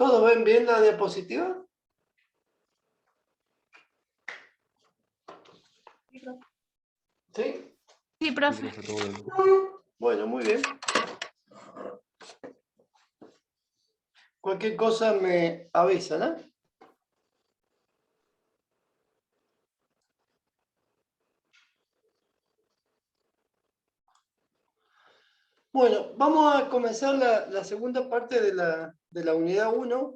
¿Todos ven bien la diapositiva? ¿Sí? Sí, profe. Bueno, muy bien. Cualquier cosa me avisan, ¿eh? Bueno, vamos a comenzar la segunda parte de la unidad 1,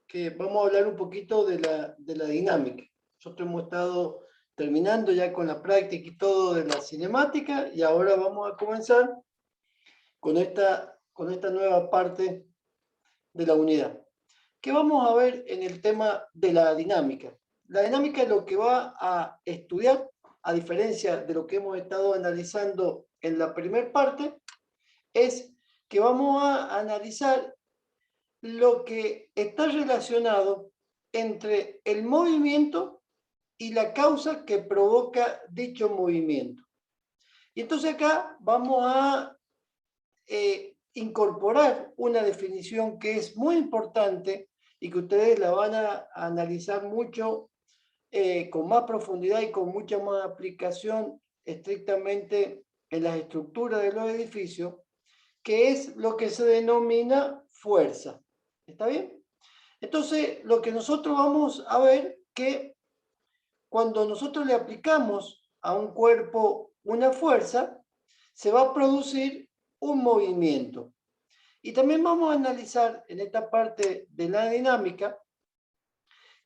que vamos a hablar un poquito de la dinámica. Nosotros hemos estado terminando ya con la práctica y todo de la cinemática, y ahora vamos a comenzar con esta nueva parte de la unidad. ¿Qué vamos a ver en el tema de la dinámica? La dinámica es lo que va a estudiar, a diferencia de lo que hemos estado analizando en la primera parte, es que vamos a analizar lo que está relacionado entre el movimiento y la causa que provoca dicho movimiento. Y entonces acá vamos a incorporar una definición que es muy importante y que ustedes la van a analizar mucho con más profundidad y con mucha más aplicación estrictamente en las estructuras de los edificios, que es lo que se denomina fuerza. ¿Está bien? Entonces, lo que nosotros vamos a ver que cuando nosotros le aplicamos a un cuerpo una fuerza, se va a producir un movimiento. Y también vamos a analizar en esta parte de la dinámica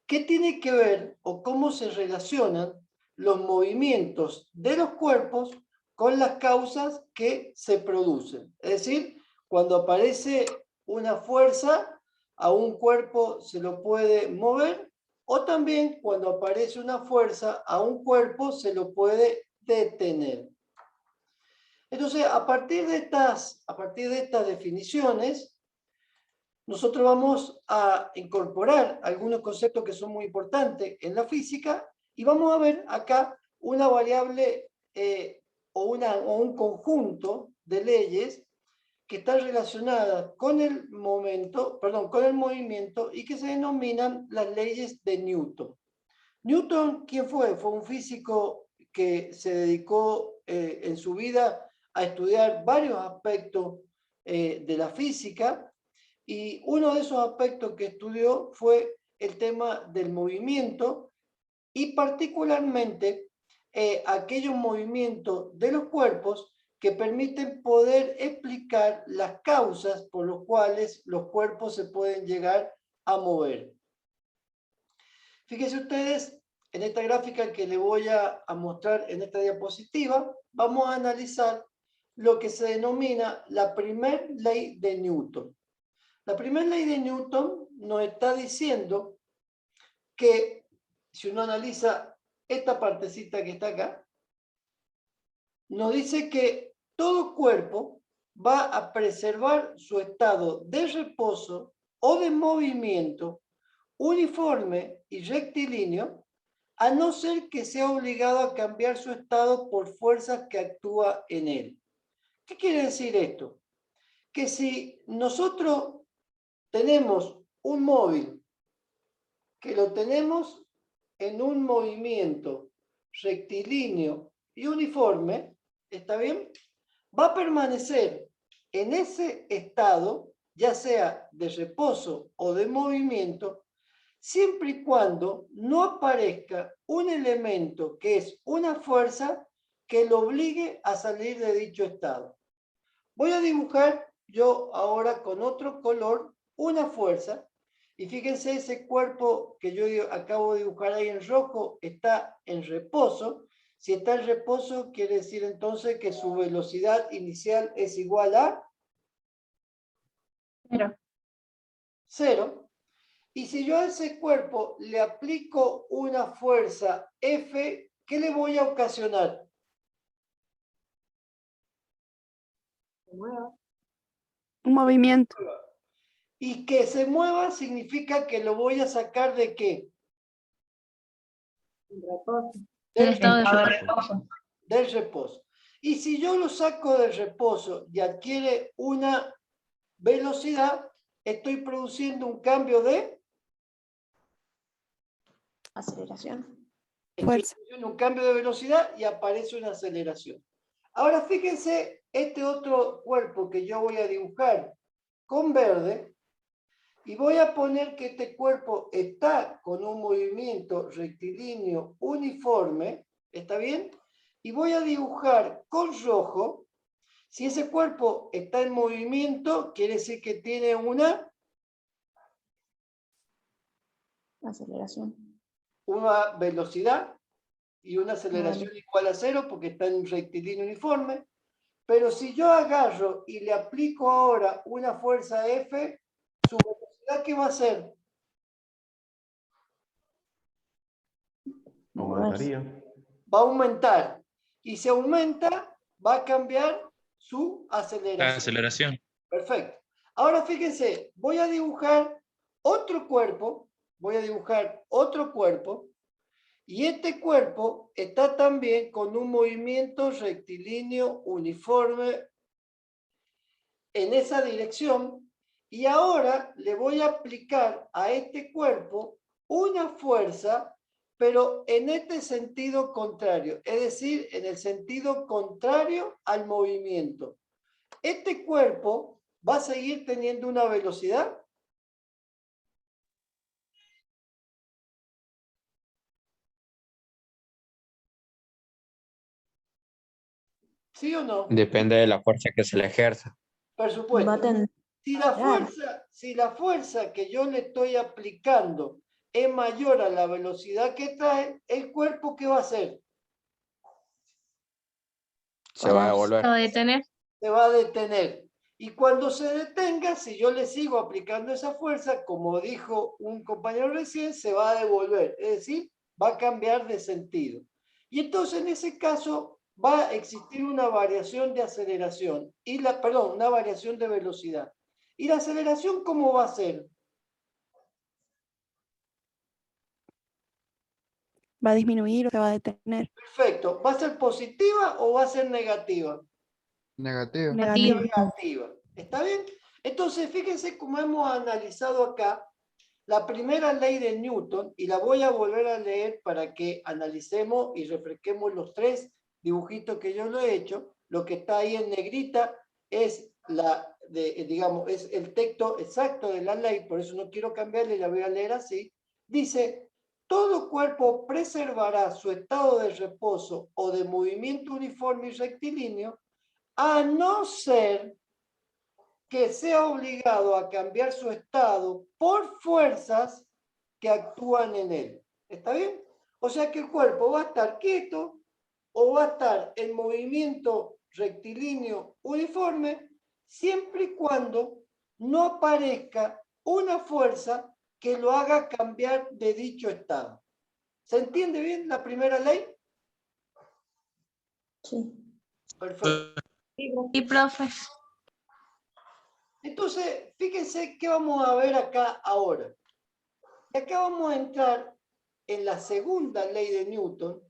qué tiene que ver o cómo se relacionan los movimientos de los cuerpos con las causas que se producen. Es decir, cuando aparece una fuerza, a un cuerpo se lo puede mover, o también cuando aparece una fuerza, a un cuerpo se lo puede detener. Entonces, a partir de estas definiciones, nosotros vamos a incorporar algunos conceptos que son muy importantes en la física y vamos a ver acá una variable o un conjunto de leyes que están relacionadas con el movimiento y que se denominan las leyes de Newton. Newton, ¿quién fue? Fue un físico que se dedicó en su vida a estudiar varios aspectos de la física, y uno de esos aspectos que estudió fue el tema del movimiento y particularmente aquellos movimientos de los cuerpos que permiten poder explicar las causas por las cuales los cuerpos se pueden llegar a mover. Fíjense ustedes, en esta gráfica que les voy a mostrar en esta diapositiva, vamos a analizar lo que se denomina la primera ley de Newton. La primera ley de Newton nos está diciendo que, si uno analiza esta partecita que está acá, nos dice que todo cuerpo va a preservar su estado de reposo o de movimiento uniforme y rectilíneo, a no ser que sea obligado a cambiar su estado por fuerzas que actúan en él. ¿Qué quiere decir esto? Que si nosotros tenemos un móvil que lo tenemos en un movimiento rectilíneo y uniforme, ¿está bien? Va a permanecer en ese estado, ya sea de reposo o de movimiento, siempre y cuando no aparezca un elemento que es una fuerza que lo obligue a salir de dicho estado. Voy a dibujar yo ahora con otro color una fuerza, y fíjense, ese cuerpo que yo acabo de dibujar ahí en rojo está en reposo. Si está en reposo, quiere decir entonces que su velocidad inicial es igual a 0. Y si yo a ese cuerpo le aplico una fuerza F, ¿qué le voy a ocasionar? Un movimiento. Y que se mueva significa que lo voy a sacar ¿de qué? Del estado de reposo. Del reposo. Y si yo lo saco del reposo y adquiere una velocidad, estoy produciendo un cambio de Aceleración. estoy produciendo un cambio de velocidad y aparece una aceleración. Ahora fíjense este otro cuerpo que yo voy a dibujar con verde y voy a poner que este cuerpo está con un movimiento rectilíneo uniforme, ¿está bien? Y voy a dibujar con rojo. Si ese cuerpo está en movimiento, quiere decir que tiene una Aceleración. una velocidad y una aceleración igual a 0 porque está en un rectilíneo uniforme. Pero si yo agarro y le aplico ahora una fuerza F, su velocidad, ¿qué va a hacer? Aumentaría. Va a aumentar. Y si aumenta, va a cambiar su aceleración. Aceleración. Perfecto. Ahora fíjense, voy a dibujar otro cuerpo. Voy a dibujar otro cuerpo. Y este cuerpo está también con un movimiento rectilíneo uniforme en esa dirección. Y ahora le voy a aplicar a este cuerpo una fuerza, pero en este sentido contrario, es decir, en el sentido contrario al movimiento. Este cuerpo va a seguir teniendo una velocidad. ¿Sí o no? Depende de la fuerza que se le ejerza. Por supuesto. Si la fuerza que yo le estoy aplicando es mayor a la velocidad que trae, el cuerpo, ¿qué va a hacer? Se va a devolver. Se va a detener. Se va a detener. Y cuando se detenga, si yo le sigo aplicando esa fuerza, como dijo un compañero recién, se va a devolver. Es decir, va a cambiar de sentido. Y entonces en ese caso va a existir una variación de aceleración, perdón, una variación de velocidad. ¿Y la aceleración cómo va a ser? Va a disminuir o se va a detener. Perfecto. ¿Va a ser positiva o va a ser negativa? Negativo. Negativo. Negativa. ¿Está bien? Entonces, fíjense cómo hemos analizado acá la primera ley de Newton, y la voy a volver a leer para que analicemos y refresquemos los tres dibujitos que yo lo he hecho. Lo que está ahí en negrita es digamos, es el texto exacto de la ley, por eso no quiero cambiarle, la voy a leer así. Dice: todo cuerpo preservará su estado de reposo o de movimiento uniforme y rectilíneo, a no ser que sea obligado a cambiar su estado por fuerzas que actúan en él. ¿Está bien? O sea que el cuerpo va a estar quieto o va a estar en movimiento rectilíneo uniforme siempre y cuando no aparezca una fuerza que lo haga cambiar de dicho estado. ¿Se entiende bien la primera ley? Sí. Perfecto. Y profe. Entonces, fíjense qué vamos a ver acá ahora. Y acá vamos a entrar en la segunda ley de Newton,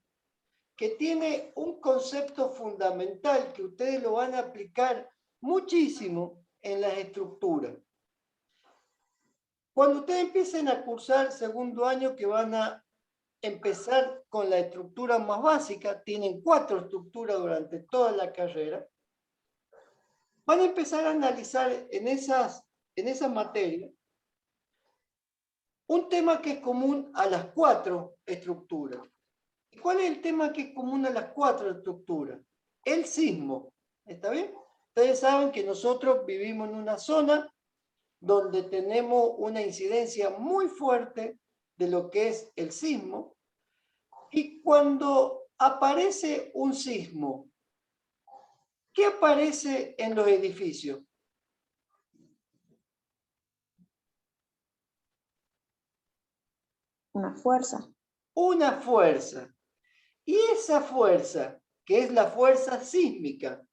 que tiene un concepto fundamental que ustedes lo van a aplicar muchísimo en las estructuras. Cuando ustedes empiecen a cursar segundo año, que van a empezar con la estructura más básica, tienen 4 estructuras durante toda la carrera, van a empezar a analizar en esas materias un tema que es común a las 4 estructuras. ¿Y cuál es el tema que es común a las 4 estructuras? El sismo. ¿Está bien? Ustedes saben que nosotros vivimos en una zona donde tenemos una incidencia muy fuerte de lo que es el sismo. Y cuando aparece un sismo, ¿qué aparece en los edificios? Una fuerza. Una fuerza. Y esa fuerza, que es la fuerza sísmica,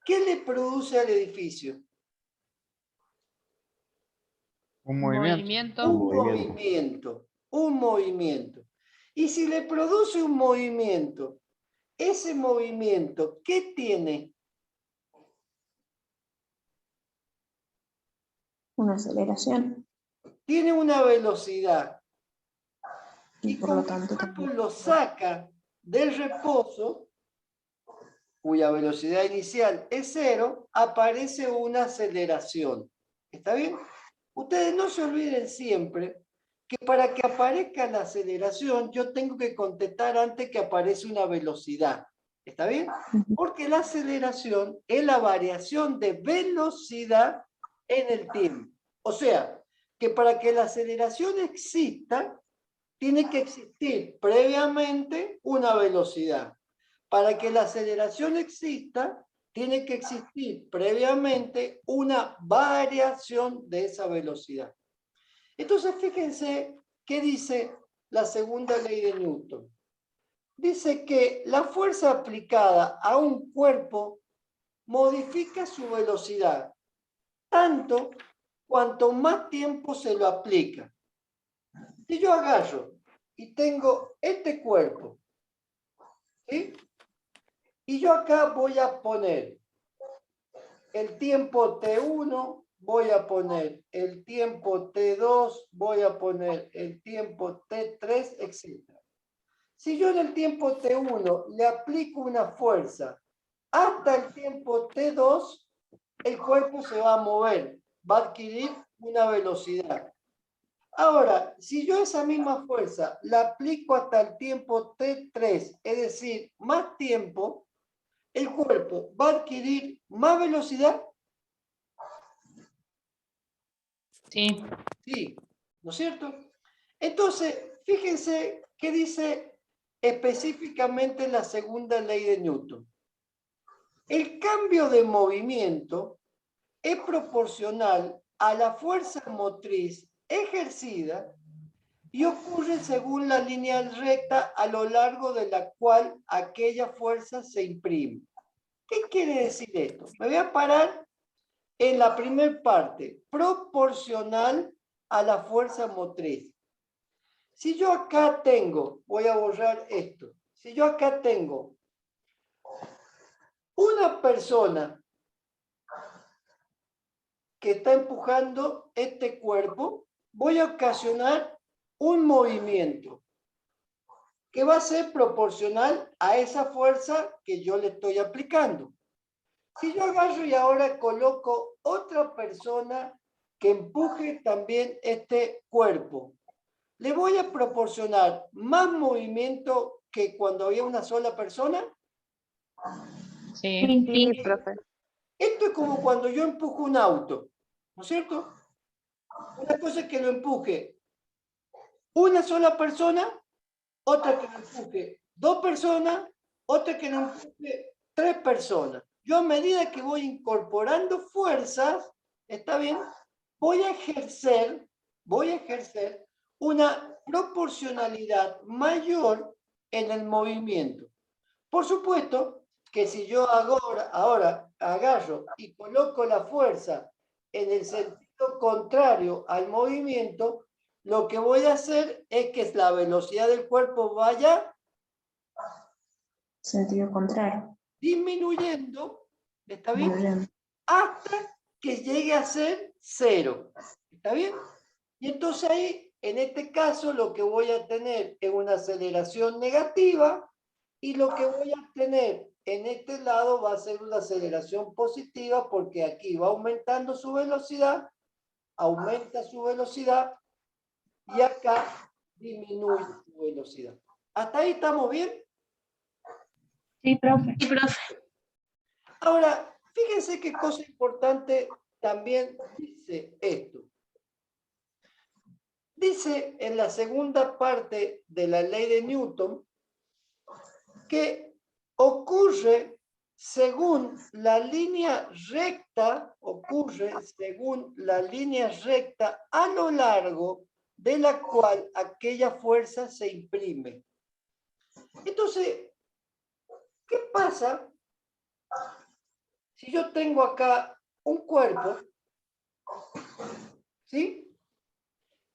¿qué le produce al edificio? Un movimiento. Un movimiento. Y si le produce un movimiento, ese movimiento, ¿qué tiene? Una aceleración. Tiene una velocidad. Y Y por lo como tanto el cuerpo también. lo saca del reposo, cuya velocidad inicial es 0, aparece una aceleración. ¿Está bien? Ustedes no se olviden siempre que para que aparezca la aceleración, yo tengo que contestar antes que aparece una velocidad. ¿Está bien? Porque la aceleración es la variación de velocidad en el tiempo. O sea, que para que la aceleración exista, tiene que existir previamente una velocidad. Para que la aceleración exista, tiene que existir previamente una variación de esa velocidad. Entonces, fíjense qué dice la segunda ley de Newton. Dice que la fuerza aplicada a un cuerpo modifica su velocidad, tanto cuanto más tiempo se lo aplica. Si yo agarro y tengo este cuerpo, ¿sí? Y yo acá voy a poner el tiempo T1, voy a poner el tiempo T2, voy a poner el tiempo T3, etc. Si yo en el tiempo T1 le aplico una fuerza hasta el tiempo T2, el cuerpo se va a mover, va a adquirir una velocidad. Ahora, si yo esa misma fuerza la aplico hasta el tiempo T3, es decir, más tiempo, el cuerpo va a adquirir más velocidad. Sí. Sí, ¿no es cierto? Entonces, fíjense qué dice específicamente la segunda ley de Newton. El cambio de movimiento es proporcional a la fuerza motriz ejercida y ocurre según la línea recta a lo largo de la cual aquella fuerza se imprime. ¿Qué quiere decir esto? Me voy a parar en la primera parte, proporcional a la fuerza motriz. Si yo acá tengo, voy a borrar esto, si yo acá tengo una persona que está empujando este cuerpo, voy a ocasionar un movimiento que va a ser proporcional a esa fuerza que yo le estoy aplicando. Si yo agarro y ahora coloco otra persona que empuje también este cuerpo, le voy a proporcionar más movimiento que cuando había una sola persona. Sí. Sí, profe. Esto es como cuando yo empujo un auto, ¿no es cierto? Una cosa es que lo empuje una sola persona, otra que lo empuje dos personas, otra que lo empuje tres personas. Yo a medida que voy incorporando fuerzas, ¿está bien? Voy a ejercer una proporcionalidad mayor en el movimiento. Por supuesto que si yo ahora agarro y coloco la fuerza en el sentido contrario al movimiento, lo que voy a hacer es que la velocidad del cuerpo vaya Sentido contrario. disminuyendo, ¿está bien? Disminuyendo. Hasta que llegue a ser 0, ¿está bien? Y entonces ahí, en este caso, lo que voy a tener es una aceleración negativa y lo que voy a tener en este lado va a ser una aceleración positiva porque aquí va aumentando su velocidad, aumenta su velocidad y acá disminuye su velocidad. ¿Hasta ahí estamos bien? Sí, profe. Sí, profe. Ahora, fíjense qué cosa importante también dice esto. Dice en la segunda parte de la ley de Newton que ocurre según la línea recta, a lo largo de la cual aquella fuerza se imprime. Entonces, ¿qué pasa si yo tengo acá un cuerpo, ¿sí?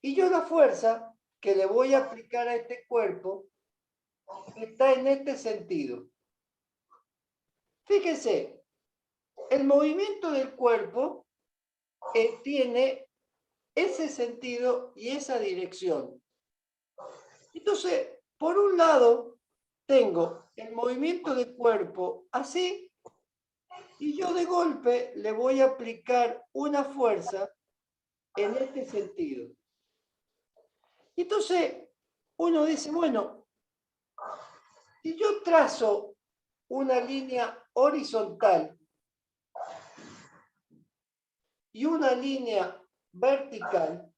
Y yo la fuerza que le voy a aplicar a este cuerpo está en este sentido. Fíjense, el movimiento del cuerpo tiene ese sentido y esa dirección. Entonces, por un lado, tengo el movimiento de cuerpo así, y yo de golpe le voy a aplicar una fuerza en este sentido. Entonces, uno dice, bueno, si yo trazo una línea horizontal y una línea vertical,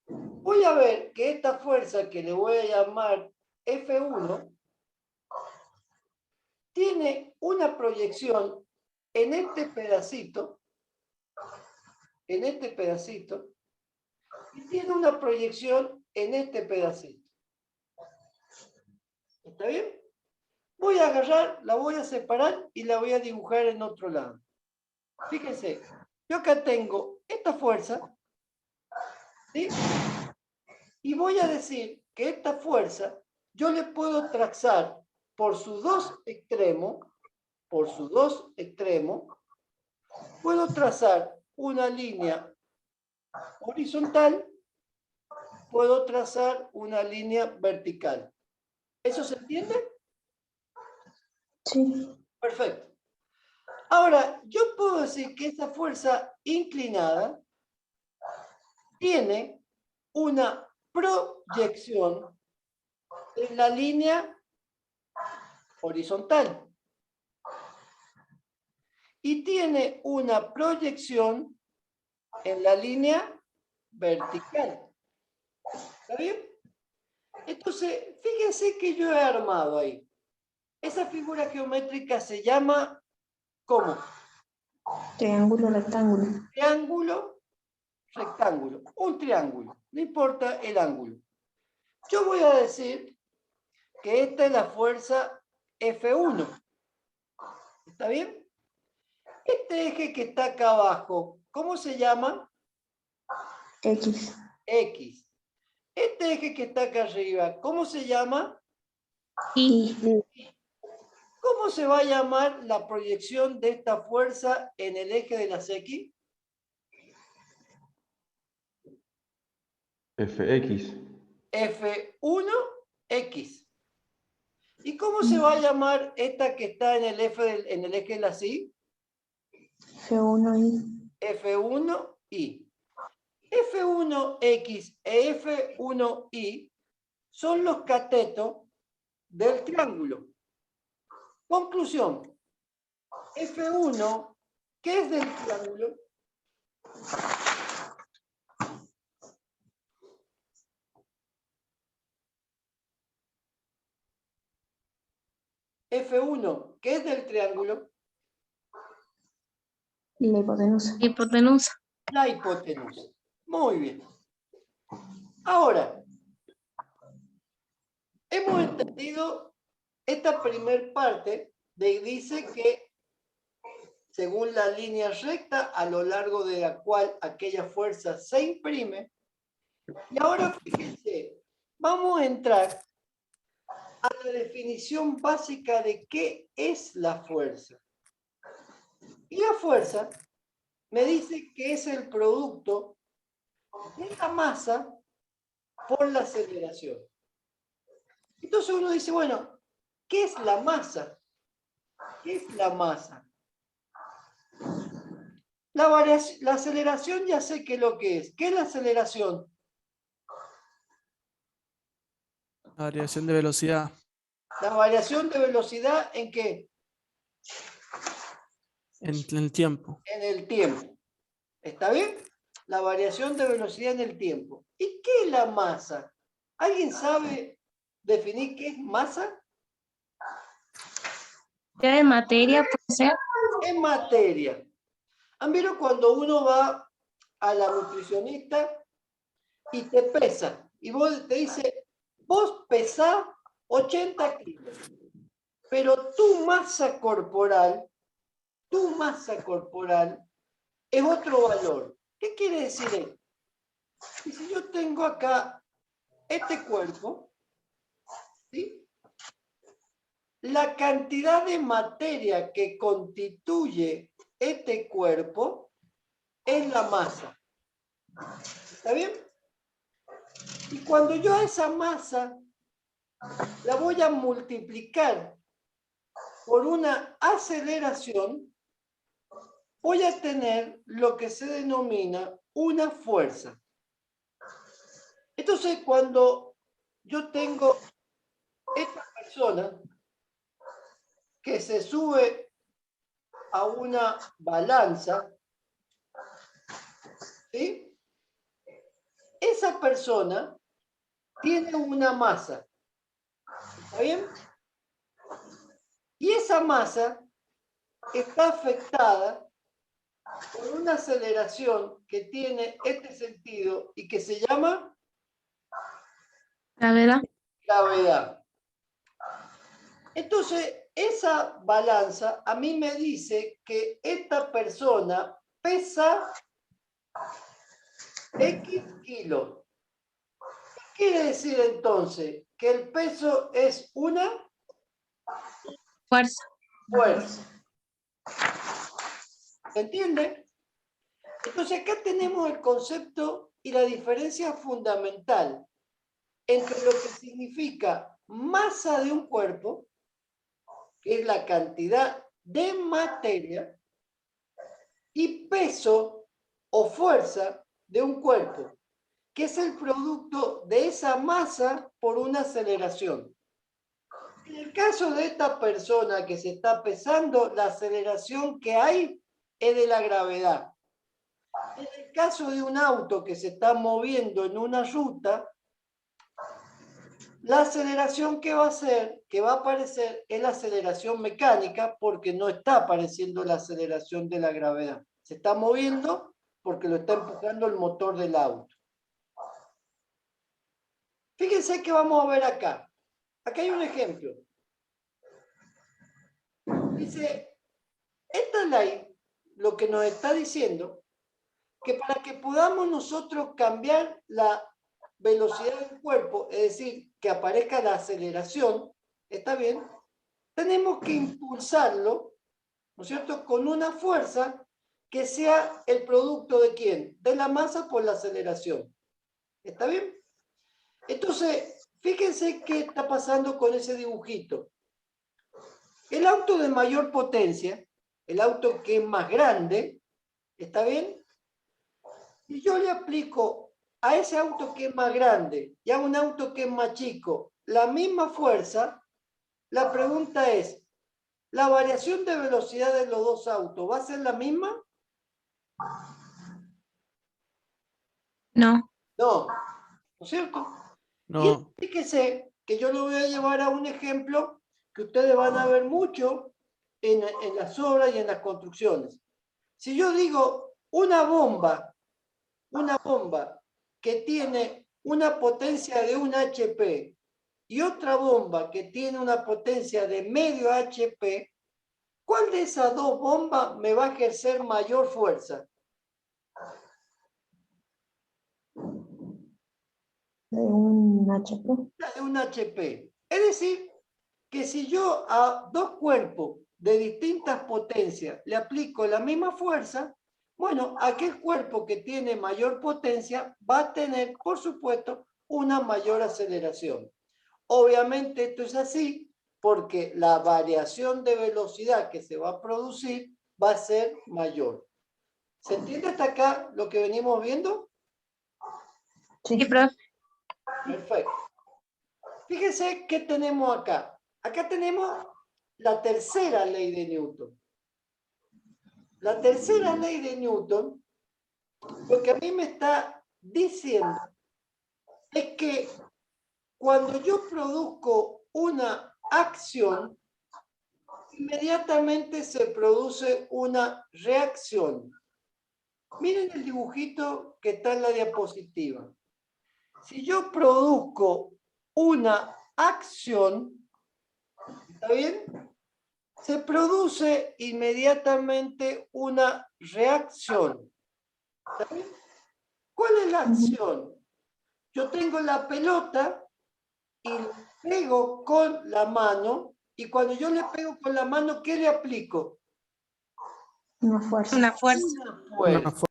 voy a ver que esta fuerza que le voy a llamar F1 tiene una proyección en este pedacito, y tiene una proyección en este pedacito. ¿Está bien? Voy a agarrar, la voy a separar y la voy a dibujar en otro lado. Fíjense, yo acá tengo esta fuerza, ¿sí? Y voy a decir que esta fuerza yo le puedo trazar por sus dos extremos, puedo trazar una línea horizontal, puedo trazar una línea vertical. ¿Eso se entiende? Sí. Perfecto. Ahora, yo puedo decir que esta fuerza inclinada tiene una proyección en la línea horizontal y tiene una proyección en la línea vertical. ¿Está bien? Entonces, fíjense que yo he armado ahí. Esa figura geométrica se llama, ¿cómo? Triángulo, rectángulo. Triángulo, rectángulo. Un triángulo. No importa el ángulo. Yo voy a decir que esta es la fuerza F1. ¿Está bien? Este eje que está acá abajo, ¿cómo se llama? X. X. Este eje que está acá arriba, ¿cómo se llama? Y. ¿Cómo se va a llamar la proyección de esta fuerza en el eje de las X? Fx. F1X. ¿Y cómo se va a llamar esta que está en el eje de las Y? F1Y. F1Y. F1X e F1Y son los catetos del triángulo. Conclusión. F1, ¿qué es del triángulo? F1, ¿qué es del triángulo? La hipotenusa. Hipotenusa. La hipotenusa. Muy bien. Ahora, hemos entendido esta primer parte de dice que según la línea recta a lo largo de la cual aquella fuerza se imprime. Y ahora fíjense, vamos a entrar a la definición básica de qué es la fuerza. Y la fuerza me dice que es el producto de la masa por la aceleración. Entonces uno dice, bueno, ¿qué es la masa? ¿Qué es la masa? La aceleración ya sé qué es lo que es. ¿Qué es la aceleración? La variación de velocidad. La variación de velocidad ¿en qué? En el tiempo. En el tiempo. ¿Está bien? La variación de velocidad en el tiempo. ¿Y qué es la masa? ¿Alguien sabe definir qué es masa? ¿Qué de materia puede ser? En materia. ¿Han visto cuando uno va a la nutricionista y te pesa? Y vos te dice, vos pesás 80 kilos, pero tu masa corporal es otro valor. ¿Qué quiere decir esto? Que si yo tengo acá este cuerpo, ¿sí? La cantidad de materia que constituye este cuerpo es la masa. ¿Está bien? Y cuando yo a esa masa la voy a multiplicar por una aceleración, voy a tener lo que se denomina una fuerza. Entonces, cuando yo tengo esta persona que se sube a una balanza, ¿sí? Esa persona tiene una masa, ¿está bien? Y esa masa está afectada por una aceleración que tiene este sentido y que se llama Gravedad. gravedad. Entonces, esa balanza a mí me dice que esta persona pesa X kilos. ¿Qué quiere decir entonces? Que el peso es una Fuerza. fuerza. ¿Se entiende? Entonces acá tenemos el concepto y la diferencia fundamental entre lo que significa masa de un cuerpo, que es la cantidad de materia, y peso o fuerza de un cuerpo, que es el producto de esa masa por una aceleración. En el caso de esta persona que se está pesando, la aceleración que hay es de la gravedad. En el caso de un auto que se está moviendo en una ruta, la aceleración que va a hacer, que va a aparecer, es la aceleración mecánica, porque no está apareciendo la aceleración de la gravedad. Se está moviendo porque lo está empujando el motor del auto. Fíjense que vamos a ver acá. Acá hay un ejemplo. Dice, esta ley lo que nos está diciendo que para que podamos nosotros cambiar la velocidad del cuerpo, es decir, que aparezca la aceleración, ¿está bien? Tenemos que impulsarlo, ¿no es cierto?, con una fuerza que sea el producto de ¿quién? De la masa por la aceleración. ¿Está bien? Entonces, fíjense qué está pasando con ese dibujito. El auto de mayor potencia, el auto que es más grande, ¿está bien? Si yo le aplico a ese auto que es más grande y a un auto que es más chico la misma fuerza, la pregunta es, ¿la variación de velocidad de los dos autos va a ser la misma? No. No, ¿no es cierto? No. Y fíjese que yo lo voy a llevar a un ejemplo que ustedes van a ver mucho en las obras y en las construcciones. Si yo digo una bomba que tiene una potencia de 1 HP y otra bomba que tiene una potencia de medio HP, ¿cuál de esas dos bombas me va a ejercer mayor fuerza? De un HP. La de 1 HP. Es decir, que si yo a dos cuerpos de distintas potencias le aplico la misma fuerza, bueno, aquel cuerpo que tiene mayor potencia va a tener, por supuesto, una mayor aceleración. Obviamente esto es así porque la variación de velocidad que se va a producir va a ser mayor. ¿Se entiende hasta acá lo que venimos viendo? Sí, profe. Perfecto. Fíjense qué tenemos acá. Acá tenemos la tercera ley de Newton. La tercera ley de Newton, lo que a mí me está diciendo es que cuando yo produzco una acción, inmediatamente se produce una reacción. Miren el dibujito que está en la diapositiva. Si yo produzco una acción, ¿está bien? Se produce inmediatamente una reacción. ¿Está bien? ¿Cuál es la acción? Yo tengo la pelota y le pego con la mano, y cuando yo le pego con la mano, ¿qué le aplico? Una fuerza. Una fuerza. Una fuerza.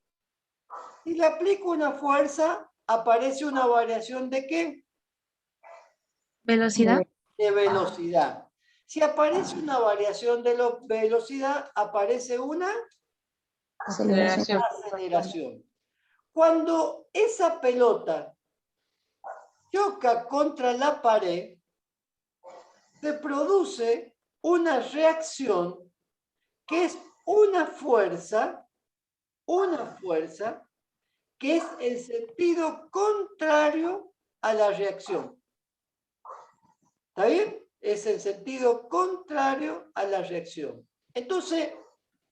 Si le aplico una fuerza, aparece una variación ¿de qué? Velocidad. De velocidad. Si aparece una variación de velocidad, aparece una Aceleración. aceleración. Cuando esa pelota choca contra la pared, se produce una reacción que es una fuerza que es el sentido contrario a la reacción. ¿Está bien? Es el sentido contrario a la reacción. Entonces,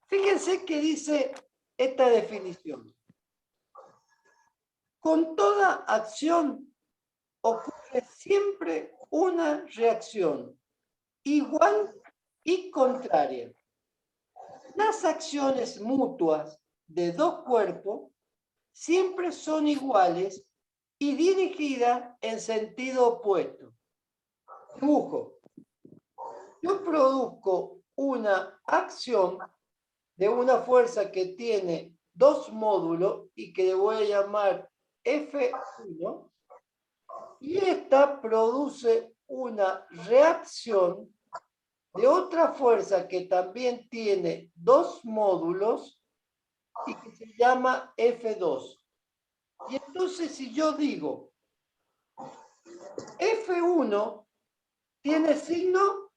fíjense que dice esta definición. Con toda acción ocurre siempre una reacción igual y contraria. Las acciones mutuas de dos cuerpos siempre son iguales y dirigidas en sentido opuesto. Dibujo. Yo produzco una acción de una fuerza que tiene dos módulos y que le voy a llamar F1, y esta produce una reacción de otra fuerza que también tiene dos módulos y que se llama F2. Y entonces si yo digo F1 tiene signo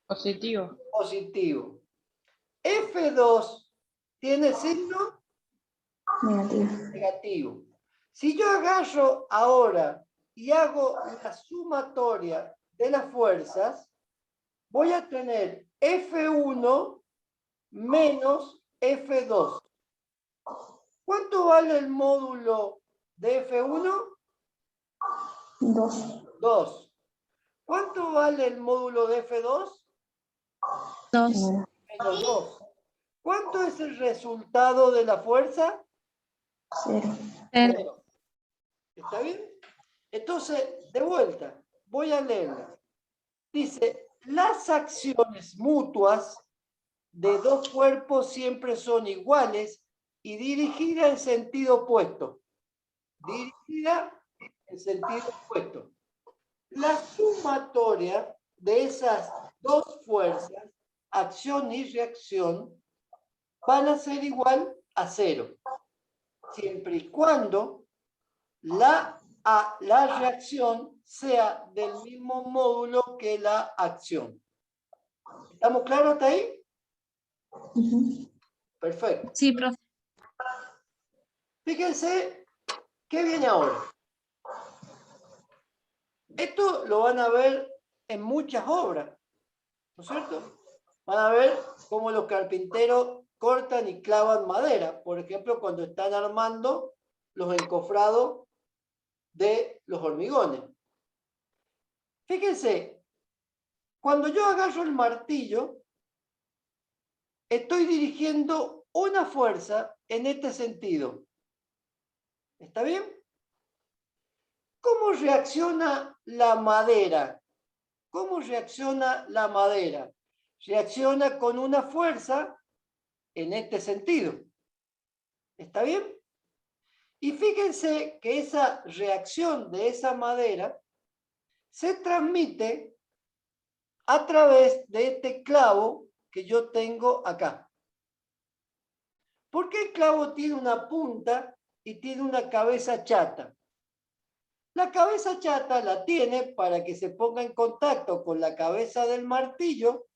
Positivo. positivo. F2 tiene signo Negativo. negativo. Si yo agarro ahora y hago la sumatoria de las fuerzas, voy a tener F1 menos F2. ¿Cuánto vale el módulo de F1? 2. 2. ¿Cuánto vale el módulo de F2? 2. Menos 2. ¿Cuánto es el resultado de la fuerza? 0. 0. ¿Está bien? Entonces, de vuelta, voy a leerla. Dice, las acciones mutuas de dos cuerpos siempre son iguales y dirigidas en sentido opuesto. Dirigida en sentido opuesto. La sumatoria de esas dos fuerzas, acción y reacción, van a ser igual a 0, siempre y cuando la reacción sea del mismo módulo que la acción. ¿Estamos claros hasta ahí? Perfecto. Sí, profe. Fíjense qué viene ahora. Esto lo van a ver en muchas obras, ¿no es cierto? Van a ver cómo los carpinteros cortan y clavan madera, por ejemplo, cuando están armando los encofrados de los hormigones. Fíjense, cuando yo agarro el martillo, estoy dirigiendo una fuerza en este sentido. ¿Está bien? ¿Cómo reacciona la madera? ¿Cómo reacciona la madera? Reacciona con una fuerza en este sentido. ¿Está bien? Y fíjense que esa reacción de esa madera se transmite a través de este clavo que yo tengo acá. ¿Por qué el clavo tiene una punta y tiene una cabeza chata? La cabeza chata la tiene para que se ponga en contacto con la cabeza del martillo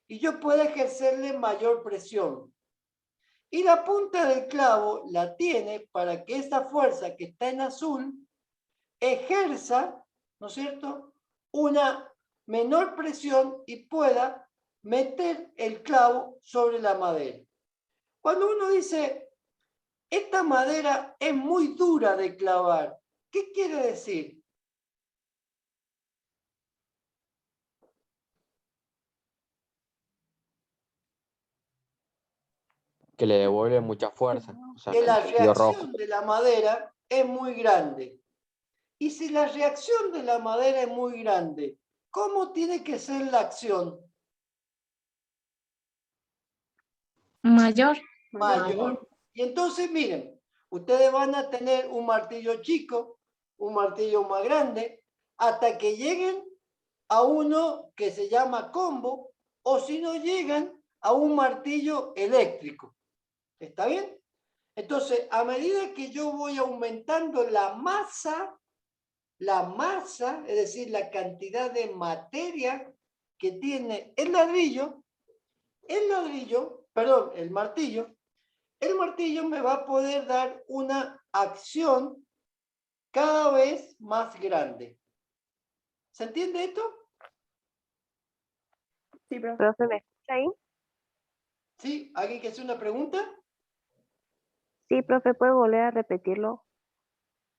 y yo pueda ejercerle mayor presión. Y la punta del clavo la tiene para que esta fuerza que está en azul ejerza, ¿no es cierto?, una menor presión y pueda meter el clavo sobre la madera. Cuando uno dice, esta madera es muy dura de clavar, ¿qué quiere decir? Que le devuelve mucha fuerza. O sea, Que en la sentido rojo. reacción de la madera es muy grande. Y si la reacción de la madera es muy grande, ¿cómo tiene que ser la acción? Mayor. Mayor. Y entonces, miren, ustedes van a tener un martillo chico, un martillo más grande, hasta que lleguen a uno que se llama combo, o si no llegan a un martillo eléctrico. ¿Está bien? Entonces, a medida que yo voy aumentando la masa, es decir, la cantidad de materia que tiene el martillo me va a poder dar una acción cada vez más grande. ¿Se entiende esto? Sí, profe. Profe, ¿me escucha ahí? ¿Sí? ¿Alguien que hace una pregunta? Sí, profe, ¿puede volver a repetirlo?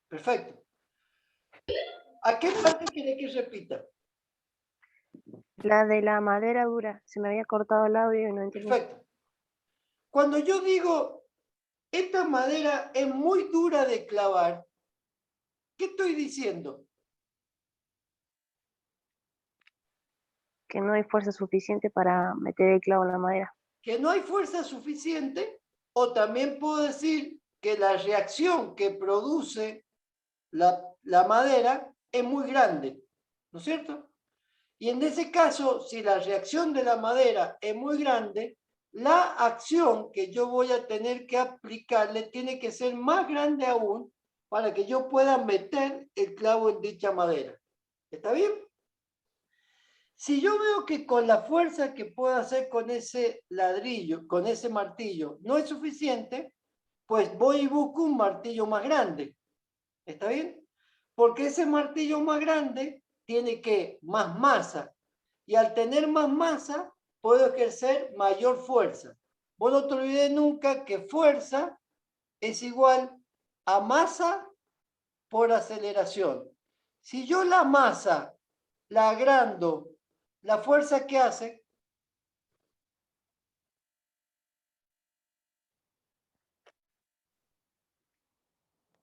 Perfecto. ¿A qué parte quiere que repita? La de la madera dura. Se me había cortado el audio y no entendí. Perfecto. Cuando yo digo, esta madera es muy dura de clavar, ¿qué estoy diciendo? Que no hay fuerza suficiente para meter el clavo en la madera. Que no hay fuerza suficiente, o también puedo decir que la reacción que produce la madera es muy grande, ¿no es cierto? Y en ese caso, si la reacción de la madera es muy grande, la acción que yo voy a tener que aplicarle tiene que ser más grande aún para que yo pueda meter el clavo en dicha madera. ¿Está bien? Si yo veo que con la fuerza que puedo hacer con ese ladrillo, con ese martillo, no es suficiente, pues voy y busco un martillo más grande. ¿Está bien? Porque ese martillo más grande tiene más masa. Y al tener más masa, puedo ejercer mayor fuerza. Vos no te olvides nunca que fuerza es igual a masa por aceleración. Si yo la masa la agrando, la fuerza que hace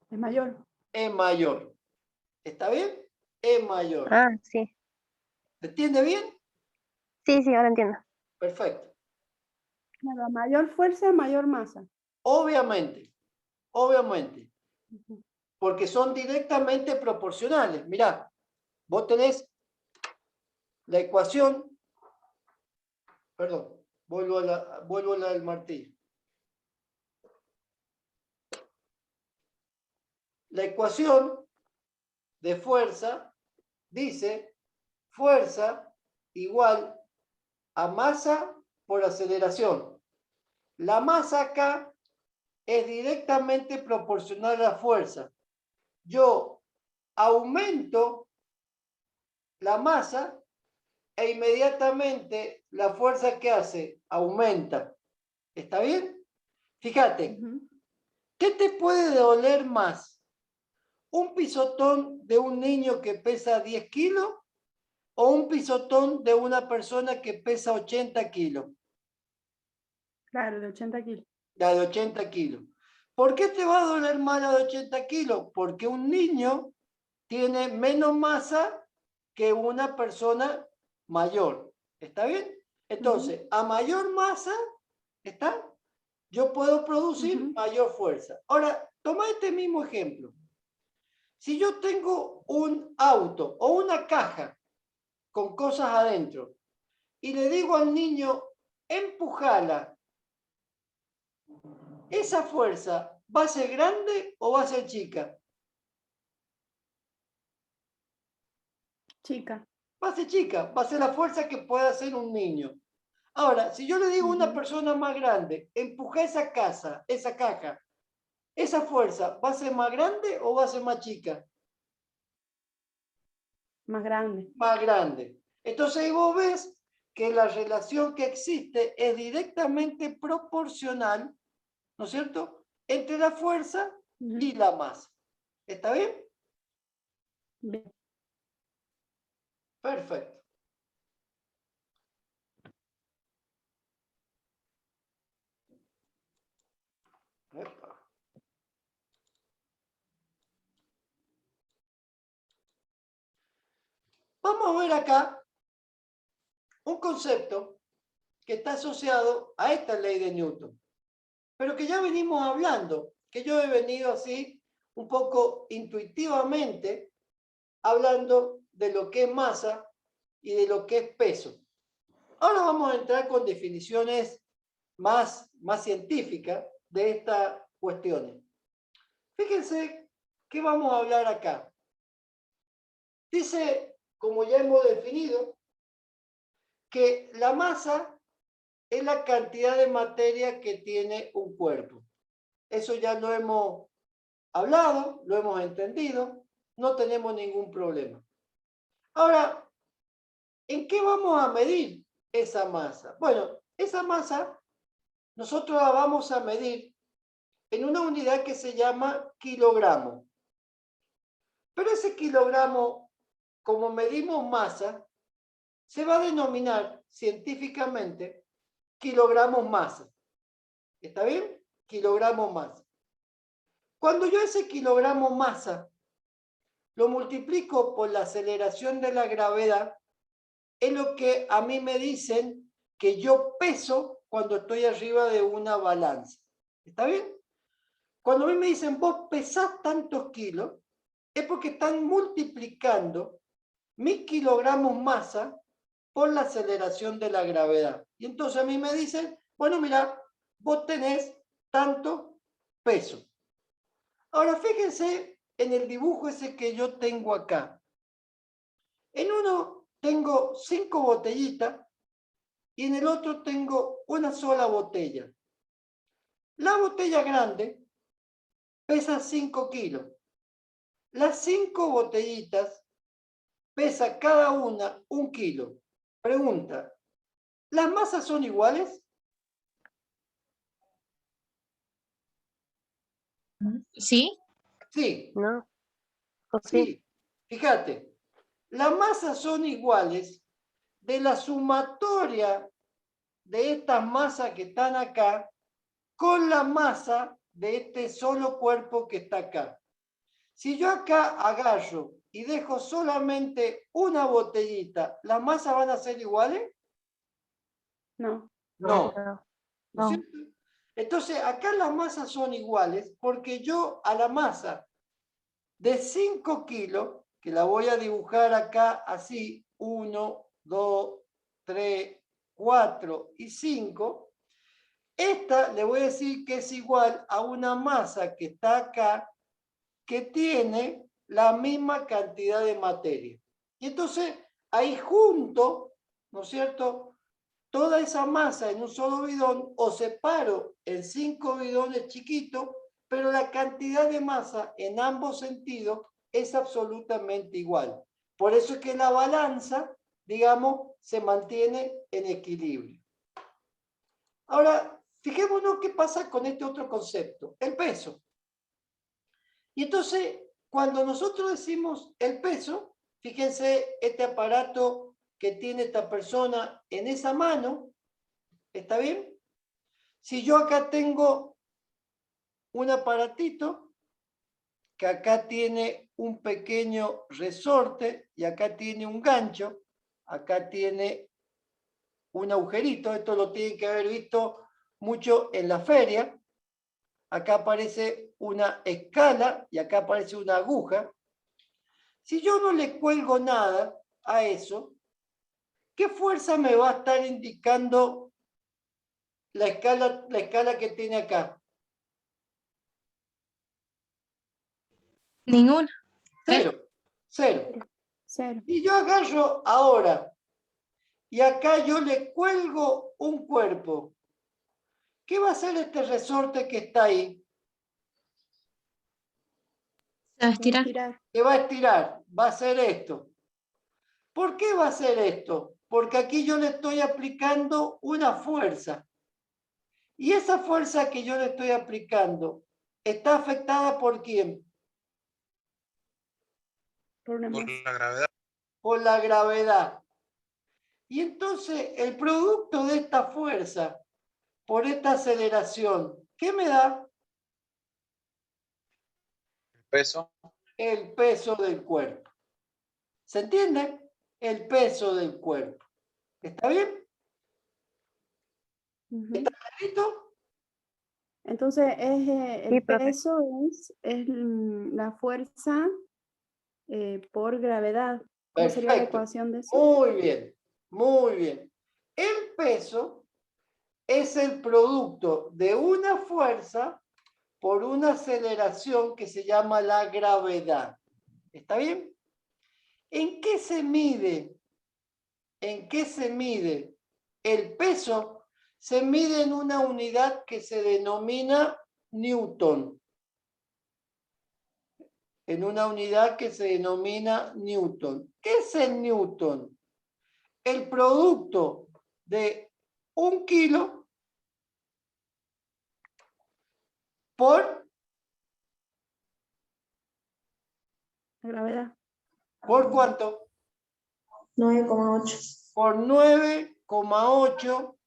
Es mayor. es mayor. ¿Está bien? Es mayor. Ah, sí. ¿Se entiende bien? Sí, ahora entiendo. Perfecto. Claro, a mayor fuerza, mayor masa. Obviamente, porque son directamente proporcionales. Mirá, vos tenés la ecuación, perdón, vuelvo a la del martillo. La ecuación de fuerza dice fuerza igual a masa por aceleración. La masa acá es directamente proporcional a la fuerza. Yo aumento la masa e inmediatamente la fuerza que hace aumenta. ¿Está bien? Fíjate, ¿qué te puede doler más? ¿Un pisotón de un niño que pesa 10 kilos o un pisotón de una persona que pesa 80 kilos? Claro, de 80 kilos. La de 80 kilos. ¿Por qué te va a doler más la de 80 kilos? Porque un niño tiene menos masa que una persona mayor. ¿Está bien? Entonces, a mayor masa, ¿está? Yo puedo producir mayor fuerza. Ahora, toma este mismo ejemplo. Si yo tengo un auto o una caja con cosas adentro y le digo al niño, empujala, ¿esa fuerza va a ser grande o va a ser chica? Chica. Va a ser chica, va a ser la fuerza que puede hacer un niño. Ahora, si yo le digo a una persona más grande, empuja esa caja, ¿esa fuerza va a ser más grande o va a ser más chica? Más grande. Más grande. Entonces vos ves que la relación que existe es directamente proporcional, ¿no es cierto?, entre la fuerza y la masa. ¿Está bien? Bien. Perfecto. Epa. Vamos a ver acá un concepto que está asociado a esta ley de Newton. pero que ya venimos hablando, que yo he venido así un poco intuitivamente hablando de lo que es masa y de lo que es peso. Ahora vamos a entrar con definiciones más científicas de estas cuestiones. Fíjense qué vamos a hablar acá. Dice, como ya hemos definido, que la masa es la cantidad de materia que tiene un cuerpo. Eso ya lo hemos hablado, lo hemos entendido, no tenemos ningún problema. Ahora, ¿en qué vamos a medir esa masa? Bueno, esa masa nosotros la vamos a medir en una unidad que se llama kilogramo. Pero ese kilogramo, como medimos masa, se va a denominar científicamente kilogramos masa. ¿Está bien? Kilogramos masa. Cuando yo ese kilogramo masa lo multiplico por la aceleración de la gravedad, es lo que a mí me dicen que yo peso cuando estoy arriba de una balanza. ¿Está bien? Cuando a mí me dicen, vos pesás tantos kilos, es porque están multiplicando mis kilogramos masa por la aceleración de la gravedad. Y entonces a mí me dicen, bueno, mira, vos tenés tanto peso. Ahora fíjense en el dibujo ese que yo tengo acá. En uno tengo 5 botellitas y en el otro tengo una sola botella. La botella grande pesa 5 kilos. Las 5 botellitas pesa cada una 1 kilo. Pregunta, ¿las masas son iguales? ¿Sí? Sí, ¿No? ¿O sí? sí. Fíjate, las masas son iguales de la sumatoria de estas masas que están acá con la masa de este solo cuerpo que está acá. Si yo acá agarro y dejo solamente una botellita, ¿las masas van a ser iguales? No. No. No. ¿No es cierto? Entonces, acá las masas son iguales porque yo a la masa de 5 kilos, que la voy a dibujar acá así, 1, 2, 3, 4 y 5, esta le voy a decir que es igual a una masa que está acá, que tiene la misma cantidad de materia. Y entonces, ahí junto, ¿no es cierto?, toda esa masa en un solo bidón o separo en 5 bidones chiquitos, pero la cantidad de masa en ambos sentidos es absolutamente igual. Por eso es que la balanza, digamos, se mantiene en equilibrio. Ahora, fijémonos qué pasa con este otro concepto, el peso. Y entonces, cuando nosotros decimos el peso, fíjense este aparato que tiene esta persona en esa mano, ¿está bien? Si yo acá tengo un aparatito que acá tiene un pequeño resorte y acá tiene un gancho, acá tiene un agujerito, esto lo tienen que haber visto mucho en la feria, acá aparece una escala y acá aparece una aguja. Si yo no le cuelgo nada a eso, ¿qué fuerza me va a estar indicando la escala que tiene acá? Ninguna. Cero. Cero. Cero. Y yo agarro ahora y acá yo le cuelgo un cuerpo. ¿Qué va a hacer este resorte que está ahí? Se va a estirar. Estirar. Que va a estirar, va a hacer esto. ¿Por qué va a hacer esto? Porque aquí yo le estoy aplicando una fuerza. Y esa fuerza que yo le estoy aplicando está afectada ¿por quién? Por una masa. la gravedad. Por la gravedad. Y entonces el producto de esta fuerza por esta aceleración, ¿qué me da? Peso. El peso del cuerpo. ¿Se entiende? El peso del cuerpo. ¿Está bien? Ujú. ¿Está clarito? Entonces, Sí, el profe. peso es la fuerza por gravedad. ¿Cómo sería la Perfecto. ecuación de eso? Muy bien, muy bien. El peso es el producto de una fuerza por una aceleración que se llama la gravedad. ¿Está bien? ¿En qué se mide? ¿En qué se mide? El peso se mide en una unidad que se denomina Newton. En una unidad que se denomina Newton. ¿Qué es el Newton? El producto de 1 kilo por La gravedad. ¿por cuánto? 9,8. Por 9,8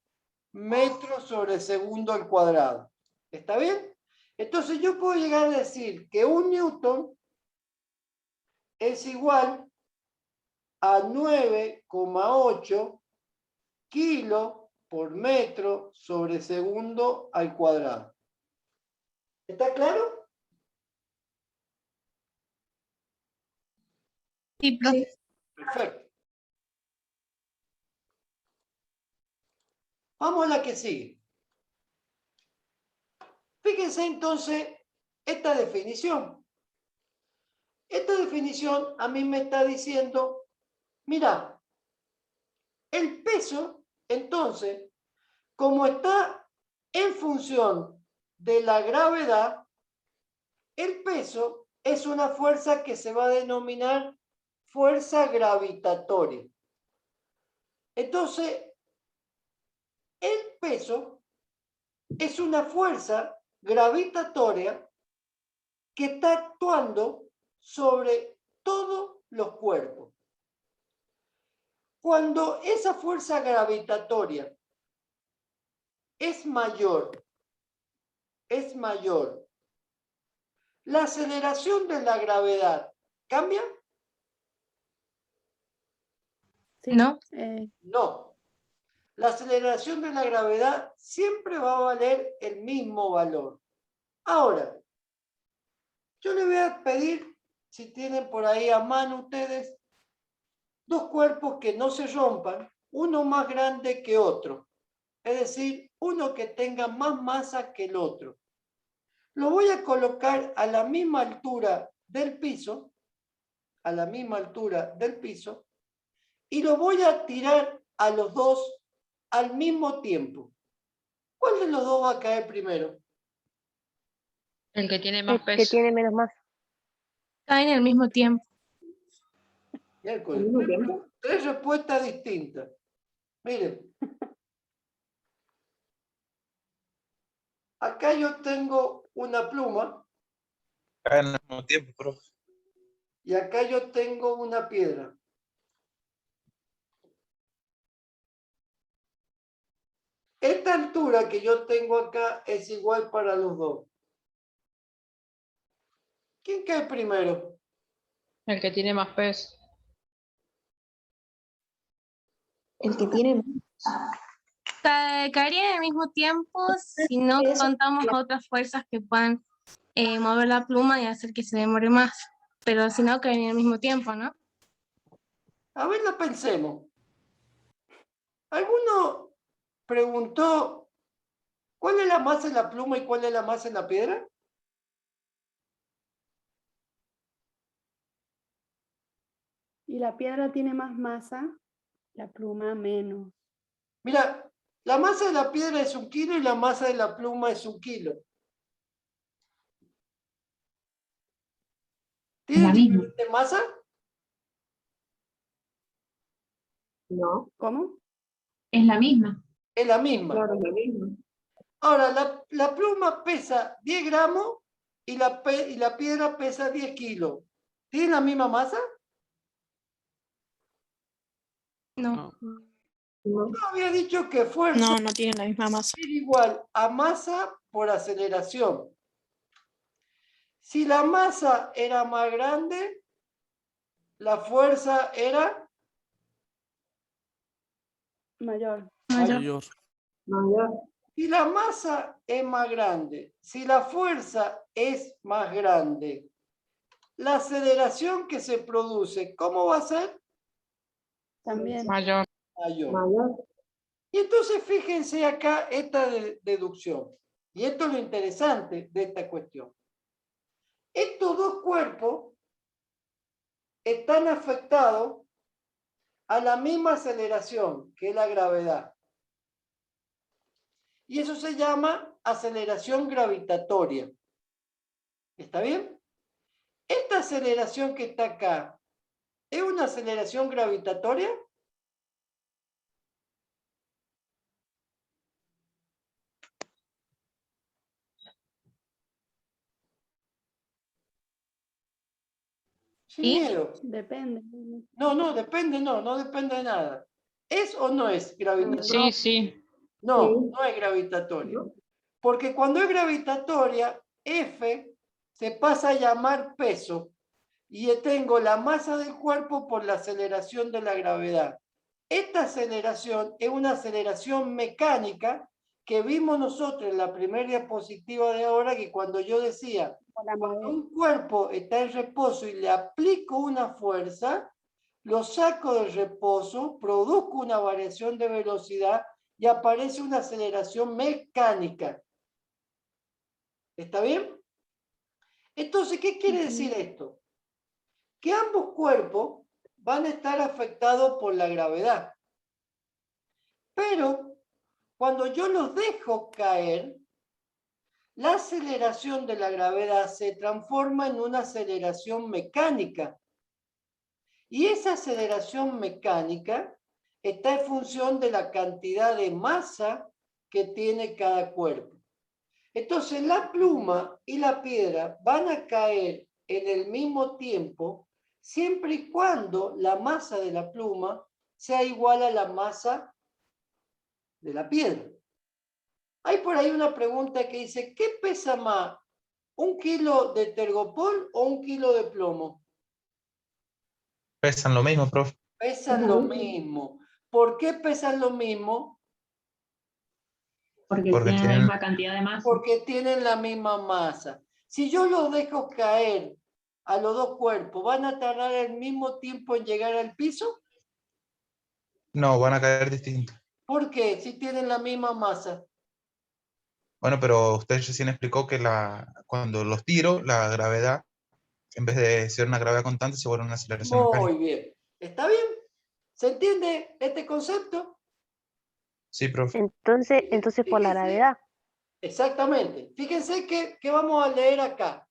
metros sobre segundo al cuadrado. ¿Está bien? Entonces yo puedo llegar a decir que 1 newton es igual a 9,8 kilos por metro sobre segundo al cuadrado. ¿Está claro? Sí, profe. Perfecto. Vamos a la que sigue. Fíjense entonces esta definición. Esta definición a mí me está diciendo, mira, el peso, entonces, como está en función de la gravedad, el peso es una fuerza que se va a denominar fuerza gravitatoria. Entonces, el peso es una fuerza gravitatoria que está actuando sobre todos los cuerpos. Cuando esa fuerza gravitatoria es mayor, la aceleración de la gravedad cambia. Sí, ¿No? No. La aceleración de la gravedad siempre va a valer el mismo valor. Ahora, yo le voy a pedir, si tienen por ahí a mano ustedes, 2 cuerpos que no se rompan, uno más grande que otro. Es decir, uno que tenga más masa que el otro. Lo voy a colocar a la misma altura del piso, y lo voy a tirar a los dos al mismo tiempo. ¿Cuál de los dos va a caer primero? El que tiene El más que peso. tiene menos masa. Caen al mismo tiempo. Miércoles, ¿Al mismo tiempo? 3 respuestas distintas. Miren. Acá yo tengo una pluma. Al mismo tiempo, profe. Y acá yo tengo una piedra. Esta altura que yo tengo acá es igual para los dos. ¿Quién cae primero? El que tiene más peso. El que tiene Caerían al mismo tiempo si no Eso. contamos otras fuerzas que puedan mover la pluma y hacer que se demore más. Pero si no, caerían al mismo tiempo, ¿no? A ver, la pensemos. ¿Alguno preguntó cuál es la masa en la pluma y cuál es la masa en la piedra? Y la piedra tiene más masa, la pluma menos. Mira, la masa de la piedra es 1 kilo y la masa de la pluma es 1 kilo. ¿Tienen diferente masa? No, ¿Cómo? Es la misma. claro, lo mismo. Ahora, la pluma pesa 10 gramos y la piedra pesa 10 kilos. ¿Tienen la misma masa? No. No. Yo había dicho que fuerza No, no tienen la misma masa. es igual a masa por aceleración. Si la masa era más grande, la fuerza era Mayor. Mayor. Mayor. No, ya. Si la masa es más grande, si la fuerza es más grande, la aceleración que se produce, ¿cómo va a ser? También. Mayor. Mayor. Mayor. Y entonces fíjense acá esta deducción. Y esto es lo interesante de esta cuestión. Estos dos cuerpos están afectados a la misma aceleración, que es la gravedad. Y eso se llama aceleración gravitatoria. ¿Está bien? Esta aceleración que está acá, ¿es una aceleración gravitatoria? Sin ¿Sí? miedo. Depende. No depende, no depende de nada. ¿Es o no es gravitatoria? Sí, sí. No, Sí. no es gravitatoria. ¿No? Porque cuando es gravitatoria, F se pasa a llamar peso y tengo la masa del cuerpo por la aceleración de la gravedad. Esta aceleración es una aceleración mecánica que vimos nosotros en la primera diapositiva de ahora, que cuando yo decía, cuando un cuerpo está en reposo y le aplico una fuerza, lo saco del reposo, produzco una variación de velocidad y aparece una aceleración mecánica. ¿Está bien? Entonces, ¿qué quiere decir esto? Que ambos cuerpos van a estar afectados por la gravedad. Pero cuando yo los dejo caer, la aceleración de la gravedad se transforma en una aceleración mecánica. Y esa aceleración mecánica está en función de la cantidad de masa que tiene cada cuerpo. Entonces, la pluma y la piedra van a caer en el mismo tiempo siempre y cuando la masa de la pluma sea igual a la masa de la piedra. Hay por ahí una pregunta que dice, ¿qué pesa más? ¿1 kilo de tergopol o 1 kilo de plomo? Pesan lo mismo, profe. Pesan lo mismo. ¿Por qué pesan lo mismo? Porque Porque tienen la tienen- misma cantidad de masa. Porque tienen la misma masa. Si yo los dejo caer a los dos cuerpos, ¿van a tardar el mismo tiempo en llegar al piso? No, van a caer distintos. ¿Por qué? Si tienen la misma masa. Bueno, pero usted recién explicó que cuando los tiro, la gravedad, en vez de ser una gravedad constante, se vuelve una aceleración mecánica. Muy bien. ¿Está bien? ¿Se entiende este concepto? Sí, profe. Entonces por la Fíjense. gravedad. Exactamente. Fíjense que vamos a leer acá.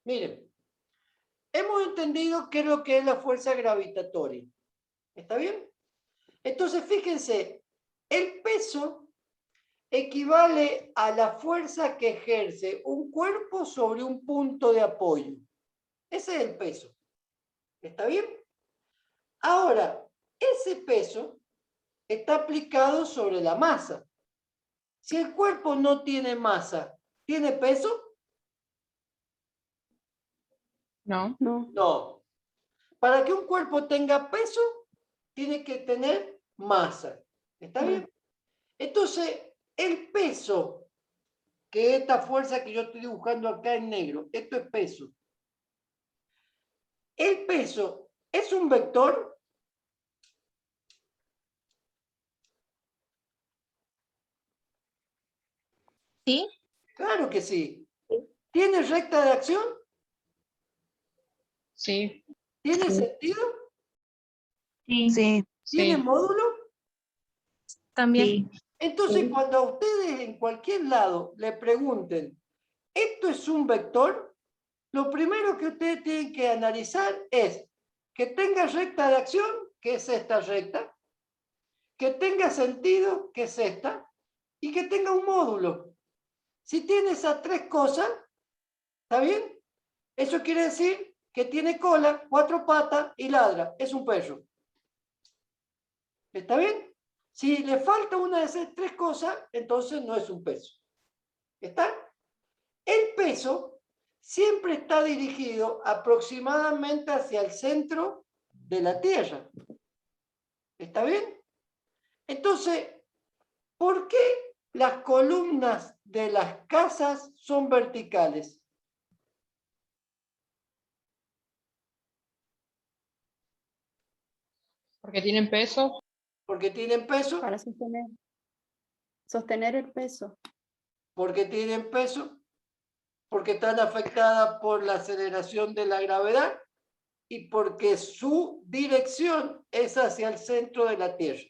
Miren, hemos entendido qué es lo que es la fuerza gravitatoria. ¿Está bien? Entonces, fíjense, el peso equivale a la fuerza que ejerce un cuerpo sobre un punto de apoyo. Ese es el peso. ¿Está bien? Ahora, ese peso está aplicado sobre la masa. Si el cuerpo no tiene masa, ¿tiene peso? No. No. No. Para que un cuerpo tenga peso, tiene que tener masa. ¿Está bien? Entonces, el peso, que es esta fuerza que yo estoy dibujando acá en negro, esto es peso. ¿El peso es un vector? ¿Sí? Claro que sí. ¿Tiene recta de acción? Sí. ¿Tiene sentido? Sí. Sí. ¿Tiene Sí. módulo? También. Sí. Entonces, Sí. cuando a ustedes en cualquier lado le pregunten, ¿esto es un vector? Lo primero que ustedes tienen que analizar es que tenga recta de acción, que es esta recta, que tenga sentido, que es esta, y que tenga un módulo. Si tiene esas tres cosas, ¿está bien? Eso quiere decir que tiene cola, 4 patas y ladra. Es un perro. ¿Está bien? Si le falta una de esas tres cosas, entonces no es un peso. ¿Está? El peso siempre está dirigido aproximadamente hacia el centro de la Tierra. ¿Está bien? Entonces, ¿por qué las columnas de las casas son verticales? Porque tienen peso. Porque tienen peso. Para sostener el peso. Porque tienen peso. Porque están afectadas por la aceleración de la gravedad y porque su dirección es hacia el centro de la Tierra.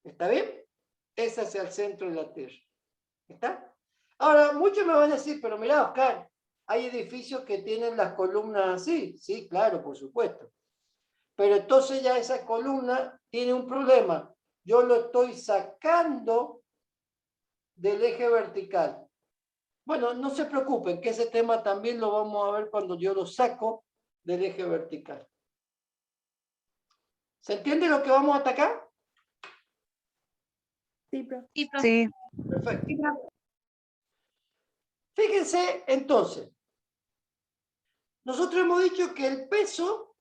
¿Está bien? Es hacia el centro de la Tierra. ¿Está? Ahora, muchos me van a decir, pero mira, Oscar, hay edificios que tienen las columnas así. Sí, claro, por supuesto. Pero entonces ya esa columna tiene un problema. Yo lo estoy sacando del eje vertical. Bueno, no se preocupen, que ese tema también lo vamos a ver cuando yo lo saco del eje vertical. ¿Se entiende lo que vamos a atacar? Sí, profe. Sí, profe. Sí. Perfecto. Fíjense, entonces, nosotros hemos dicho que el peso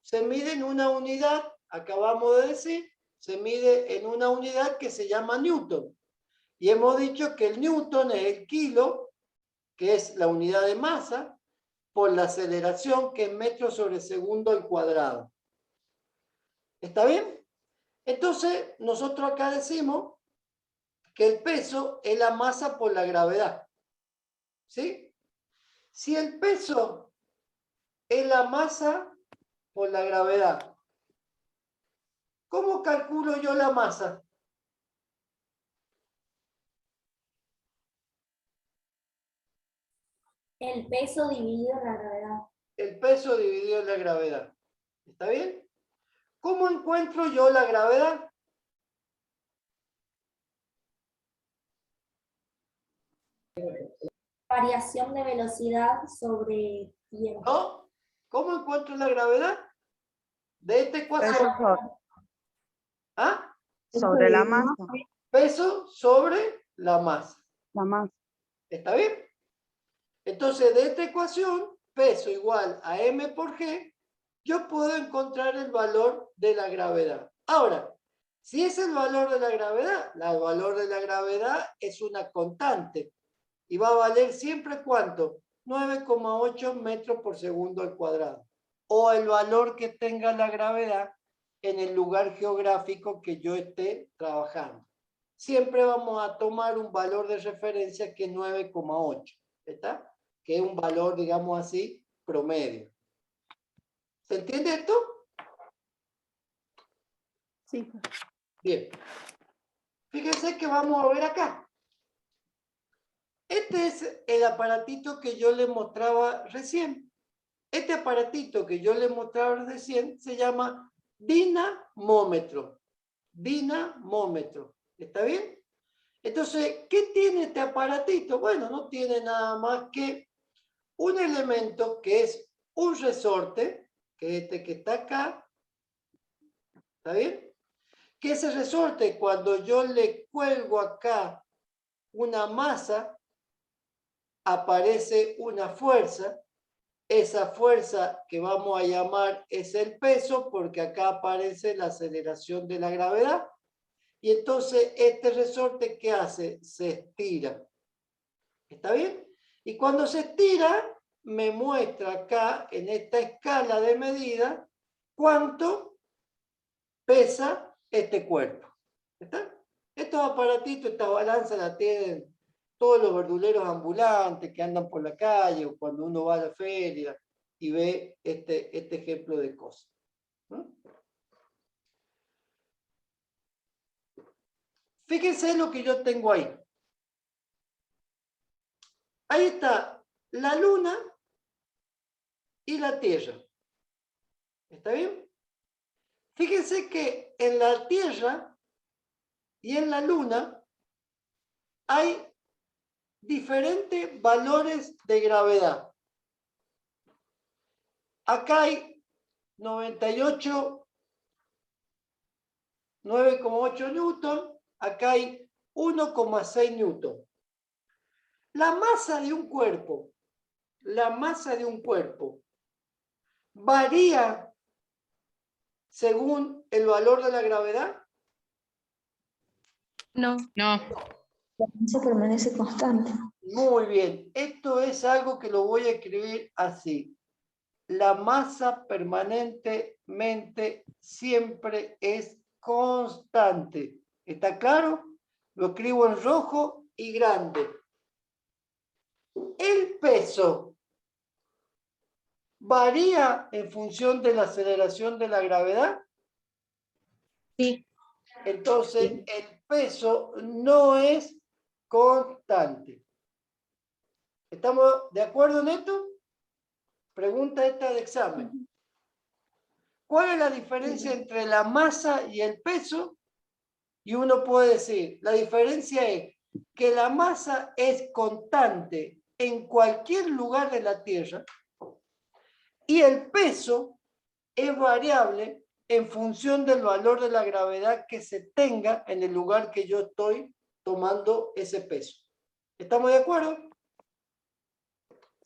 se mide en una unidad, acabamos de decir, se mide en una unidad que se llama Newton. Y hemos dicho que el Newton es el kilo, que es la unidad de masa, por la aceleración, que es metros sobre segundo al cuadrado. ¿Está bien? Entonces, nosotros acá decimos que el peso es la masa por la gravedad. ¿Sí? Si el peso es la masa por la gravedad, ¿cómo calculo yo la masa? El peso dividido en la gravedad. El peso dividido en la gravedad. ¿Está bien? ¿Cómo encuentro yo la gravedad? Variación de velocidad sobre tiempo. ¿No? ¿Cómo encuentro la gravedad? De esta ecuación. ¿Ah? Sobre la masa. Peso sobre la masa. La masa. ¿Está bien? Entonces, de esta ecuación, peso igual a m por g, yo puedo encontrar el valor de la gravedad. Ahora, si es el valor de la gravedad, el valor de la gravedad es una constante y va a valer siempre ¿cuánto? 9,8 metros por segundo al cuadrado. O el valor que tenga la gravedad en el lugar geográfico que yo esté trabajando. Siempre vamos a tomar un valor de referencia que es 9,8. ¿Está? Que es un valor, digamos así, promedio. ¿Se entiende esto? Sí. Bien. Fíjense que vamos a ver acá. Este es el aparatito que yo les mostraba recién. Este aparatito que yo les mostraba recién se llama dinamómetro. Dinamómetro. ¿Está bien? Entonces, ¿qué tiene este aparatito? Bueno, no tiene nada más que un elemento que es un resorte, que es este que está acá. ¿Está bien? Que ese resorte, cuando yo le cuelgo acá una masa, aparece una fuerza. Esa fuerza que vamos a llamar es el peso, porque acá aparece la aceleración de la gravedad. Y entonces este resorte, ¿qué hace? Se estira. ¿Está bien? Y cuando se estira, me muestra acá, en esta escala de medida, cuánto pesa este cuerpo. ¿Está? Estos aparatitos, esta balanza la tienen todos los verduleros ambulantes que andan por la calle o cuando uno va a la feria y ve este ejemplo de cosas. ¿No? Fíjense lo que yo tengo ahí. Ahí está la Luna y la Tierra. ¿Está bien? Fíjense que en la Tierra y en la Luna hay diferentes valores de gravedad. Acá hay 9,8 newton, acá hay 1,6 newton. La masa de un cuerpo varía según el valor de la gravedad. No. No. La masa permanece constante. Muy bien. Esto es algo que lo voy a escribir así. La masa permanentemente siempre es constante. ¿Está claro? Lo escribo en rojo y grande. El peso varía en función de la aceleración de la gravedad. Sí. Entonces, el peso no es constante. ¿Estamos de acuerdo en esto? Pregunta esta de examen. ¿Cuál es la diferencia entre la masa y el peso? Y uno puede decir, la diferencia es que la masa es constante en cualquier lugar de la Tierra y el peso es variable en función del valor de la gravedad que se tenga en el lugar que yo estoy tomando ese peso. ¿Estamos de acuerdo?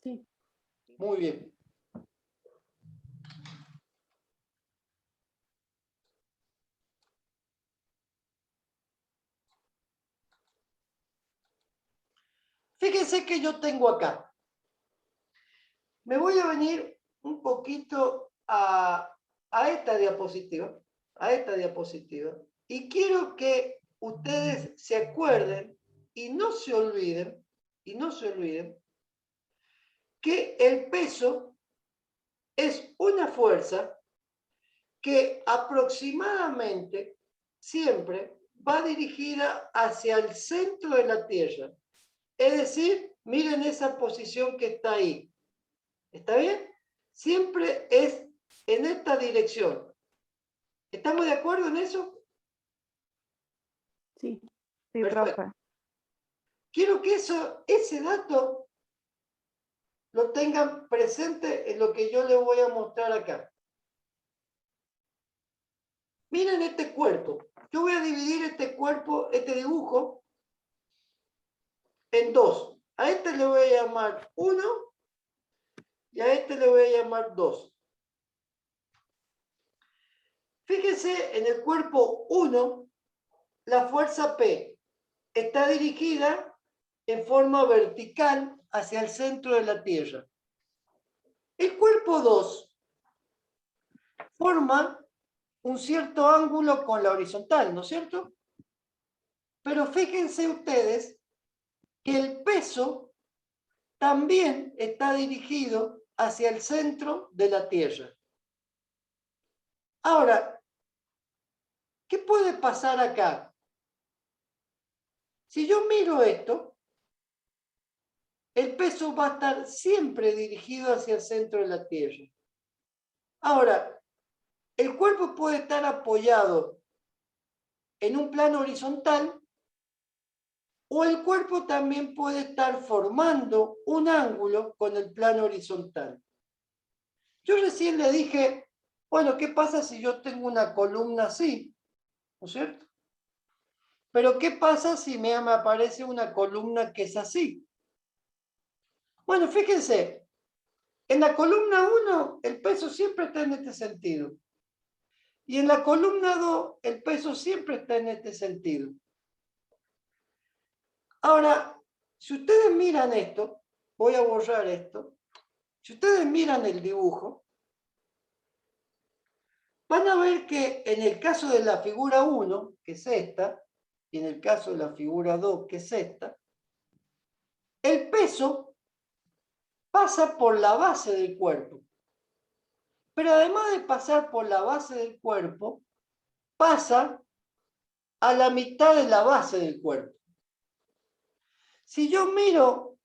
Sí. Muy bien. Fíjense que yo tengo acá. Me voy a venir un poquito a esta diapositiva. A esta diapositiva. Y quiero que ustedes se acuerden y no se olviden que el peso es una fuerza que aproximadamente siempre va dirigida hacia el centro de la Tierra. Es decir, miren esa posición que está ahí. ¿Está bien? Siempre es en esta dirección. ¿Estamos de acuerdo en eso? Sí. Sí, Perfecto. profe. Quiero que ese dato lo tengan presente en lo que yo les voy a mostrar acá. Miren este cuerpo. Yo voy a dividir este cuerpo, este dibujo, en dos. A este le voy a llamar 1 y a este le voy a llamar 2. Fíjense en el cuerpo 1, la fuerza P está dirigida en forma vertical hacia el centro de la Tierra. El cuerpo 2 forma un cierto ángulo con la horizontal, ¿no es cierto? Pero fíjense ustedes que el peso también está dirigido hacia el centro de la Tierra. Ahora, ¿qué puede pasar acá? Si yo miro esto, el peso va a estar siempre dirigido hacia el centro de la Tierra. Ahora, el cuerpo puede estar apoyado en un plano horizontal o el cuerpo también puede estar formando un ángulo con el plano horizontal. Yo recién le dije, bueno, ¿qué pasa si yo tengo una columna así? ¿No es cierto? Pero ¿qué pasa si me aparece una columna que es así? Bueno, fíjense, en la columna 1 el peso siempre está en este sentido. Y en la columna 2 el peso siempre está en este sentido. Ahora, si ustedes miran esto, voy a borrar esto. Si ustedes miran el dibujo, van a ver que en el caso de la figura 1, que es esta, y en el caso de la figura 2, que es esta, el peso pasa por la base del cuerpo. Pero además de pasar por la base del cuerpo, pasa a la mitad de la base del cuerpo. Si yo miro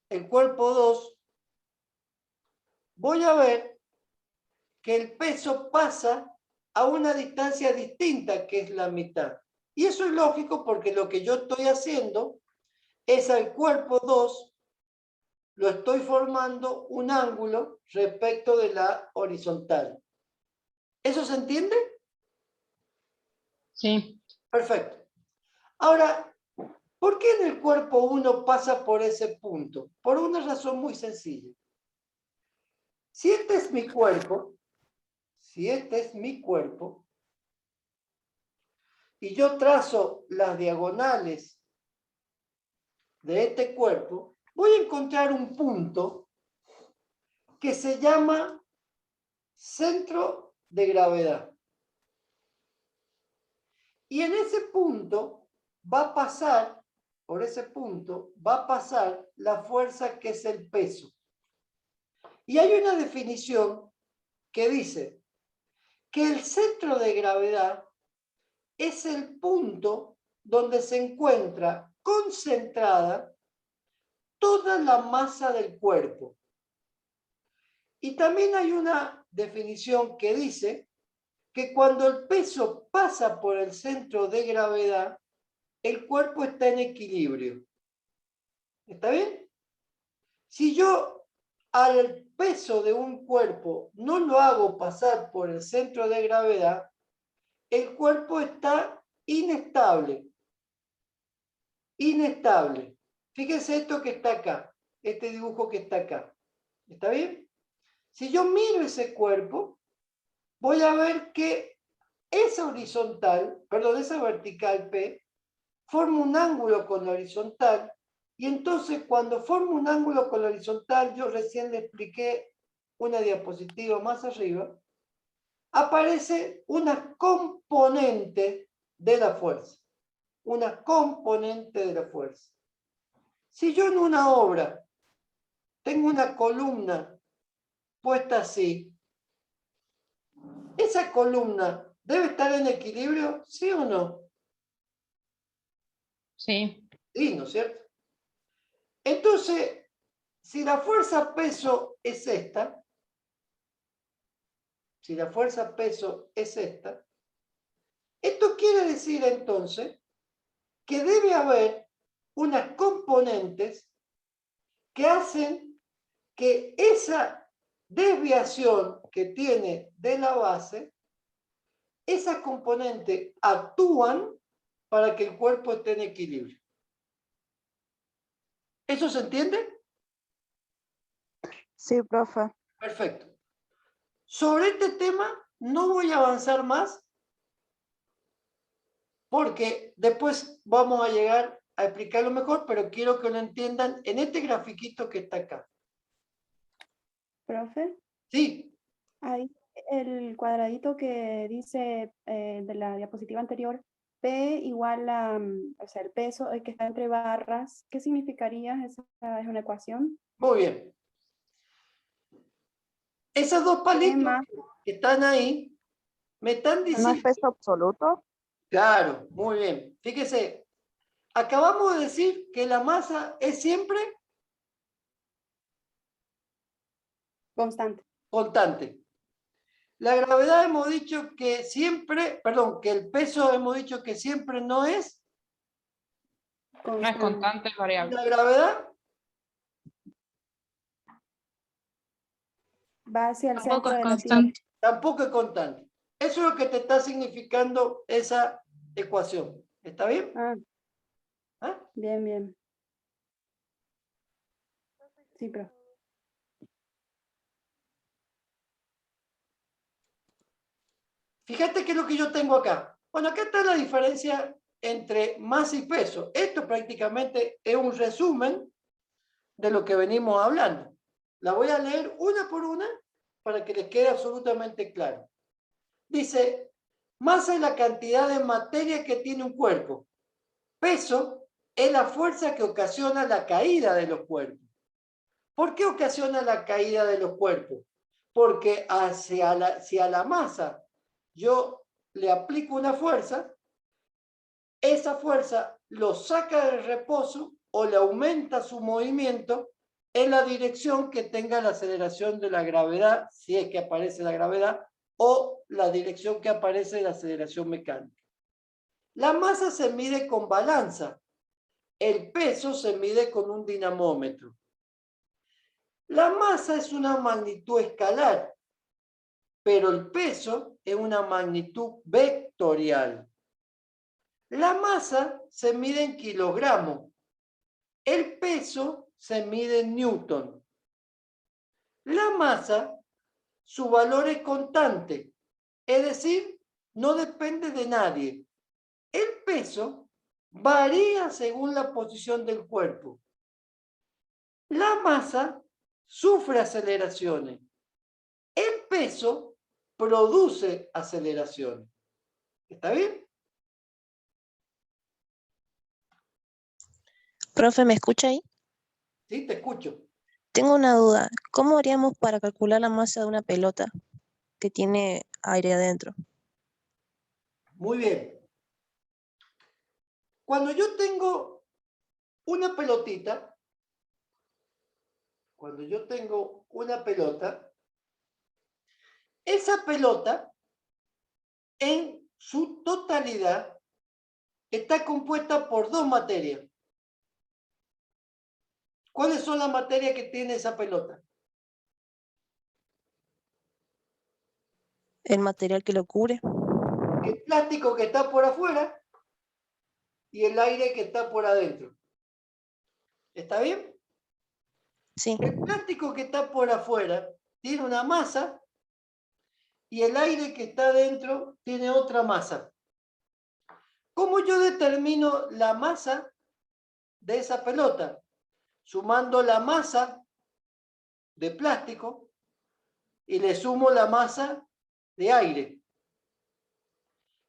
el cuerpo 2, voy a ver que el peso pasa a una distancia distinta, que es la mitad. Y eso es lógico porque lo que yo estoy haciendo es al cuerpo 2, lo estoy formando un ángulo respecto de la horizontal. ¿Eso se entiende? Sí. Perfecto. Ahora, ¿por qué en el cuerpo 1 pasa por ese punto? Por una razón muy sencilla. Si este es mi cuerpo, y yo trazo las diagonales de este cuerpo, voy a encontrar un punto que se llama centro de gravedad. Y en ese punto va a pasar, por ese punto, va a pasar la fuerza que es el peso. Y hay una definición que dice que el centro de gravedad es el punto donde se encuentra concentrada toda la masa del cuerpo. Y también hay una definición que dice que cuando el peso pasa por el centro de gravedad, el cuerpo está en equilibrio. ¿Está bien? Si yo al peso de un cuerpo no lo hago pasar por el centro de gravedad, el cuerpo está inestable. Inestable. Fíjense esto que está acá, este dibujo que está acá. ¿Está bien? Si yo miro ese cuerpo, voy a ver que esa horizontal, perdón, esa vertical P, forma un ángulo con la horizontal, y entonces cuando forma un ángulo con la horizontal, yo recién le expliqué una diapositiva más arriba, aparece una componente de la fuerza. Una componente de la fuerza. Si yo en una obra tengo una columna puesta así, ¿esa columna debe estar en equilibrio? ¿Sí o no? Sí. Sí, ¿no es cierto? Entonces, si la fuerza peso es esta, si la fuerza peso es esta, esto quiere decir entonces que debe haber unas componentes que hacen que esa desviación que tiene de la base, esas componentes actúan para que el cuerpo esté en equilibrio. ¿Eso se entiende? Sí, profe. Perfecto. Sobre este tema no voy a avanzar más porque después vamos a llegar a explicarlo mejor, pero quiero que lo entiendan en este grafiquito que está acá. Profe, Sí, ahí el cuadradito que dice de la diapositiva anterior, P igual a, o sea, el peso que está entre barras, ¿qué significaría? ¿Esa es una ecuación? muy bien. Esas dos ¿Qué palitos más? que están ahí me están ¿No es diciendo... peso absoluto? Claro, muy bien. Fíjese, acabamos de decir que la masa es siempre Constante. constante. La gravedad hemos dicho que siempre, perdón, que el peso hemos dicho que siempre no es. No es constante, es variable. La gravedad Va hacia el Tampoco centro es de la Tierra. constante. tampoco es constante. Eso es lo que te está significando esa ecuación. ¿Está bien? Ah, ¿Ah? bien, bien. Sí, profe. Fíjate qué es lo que yo tengo acá. Bueno, acá está la diferencia entre masa y peso. Esto prácticamente es un resumen de lo que venimos hablando. La voy a leer una por una para que les quede absolutamente claro. Dice, masa es la cantidad de materia que tiene un cuerpo. Peso es la fuerza que ocasiona la caída de los cuerpos. ¿Por qué ocasiona la caída de los cuerpos? Porque si a la masa yo le aplico una fuerza, esa fuerza lo saca del reposo o le aumenta su movimiento en la dirección que tenga la aceleración de la gravedad, si es que aparece la gravedad, o la dirección que aparece de la aceleración mecánica. La masa se mide con balanza, el peso se mide con un dinamómetro. La masa es una magnitud escalar, pero el peso es una magnitud vectorial. La masa se mide en kilogramos, el peso se mide en newton. La masa, su valor es constante, es decir, no depende de nadie. El peso varía según la posición del cuerpo. La masa sufre aceleraciones. El peso produce aceleraciones. ¿Está bien? Profe, ¿me escucha ahí? Sí, te escucho. Tengo una duda. ¿Cómo haríamos para calcular la masa de una pelota que tiene aire adentro? Muy bien. Cuando yo tengo una pelotita, esa pelota en su totalidad está compuesta por dos materias. ¿Cuáles son las materias que tiene esa pelota? El material que lo cubre. El plástico que está por afuera y el aire que está por adentro. ¿Está bien? Sí. El plástico que está por afuera tiene una masa y el aire que está adentro tiene otra masa. ¿Cómo yo determino la masa de esa pelota? Sumando la masa de plástico y le sumo la masa de aire.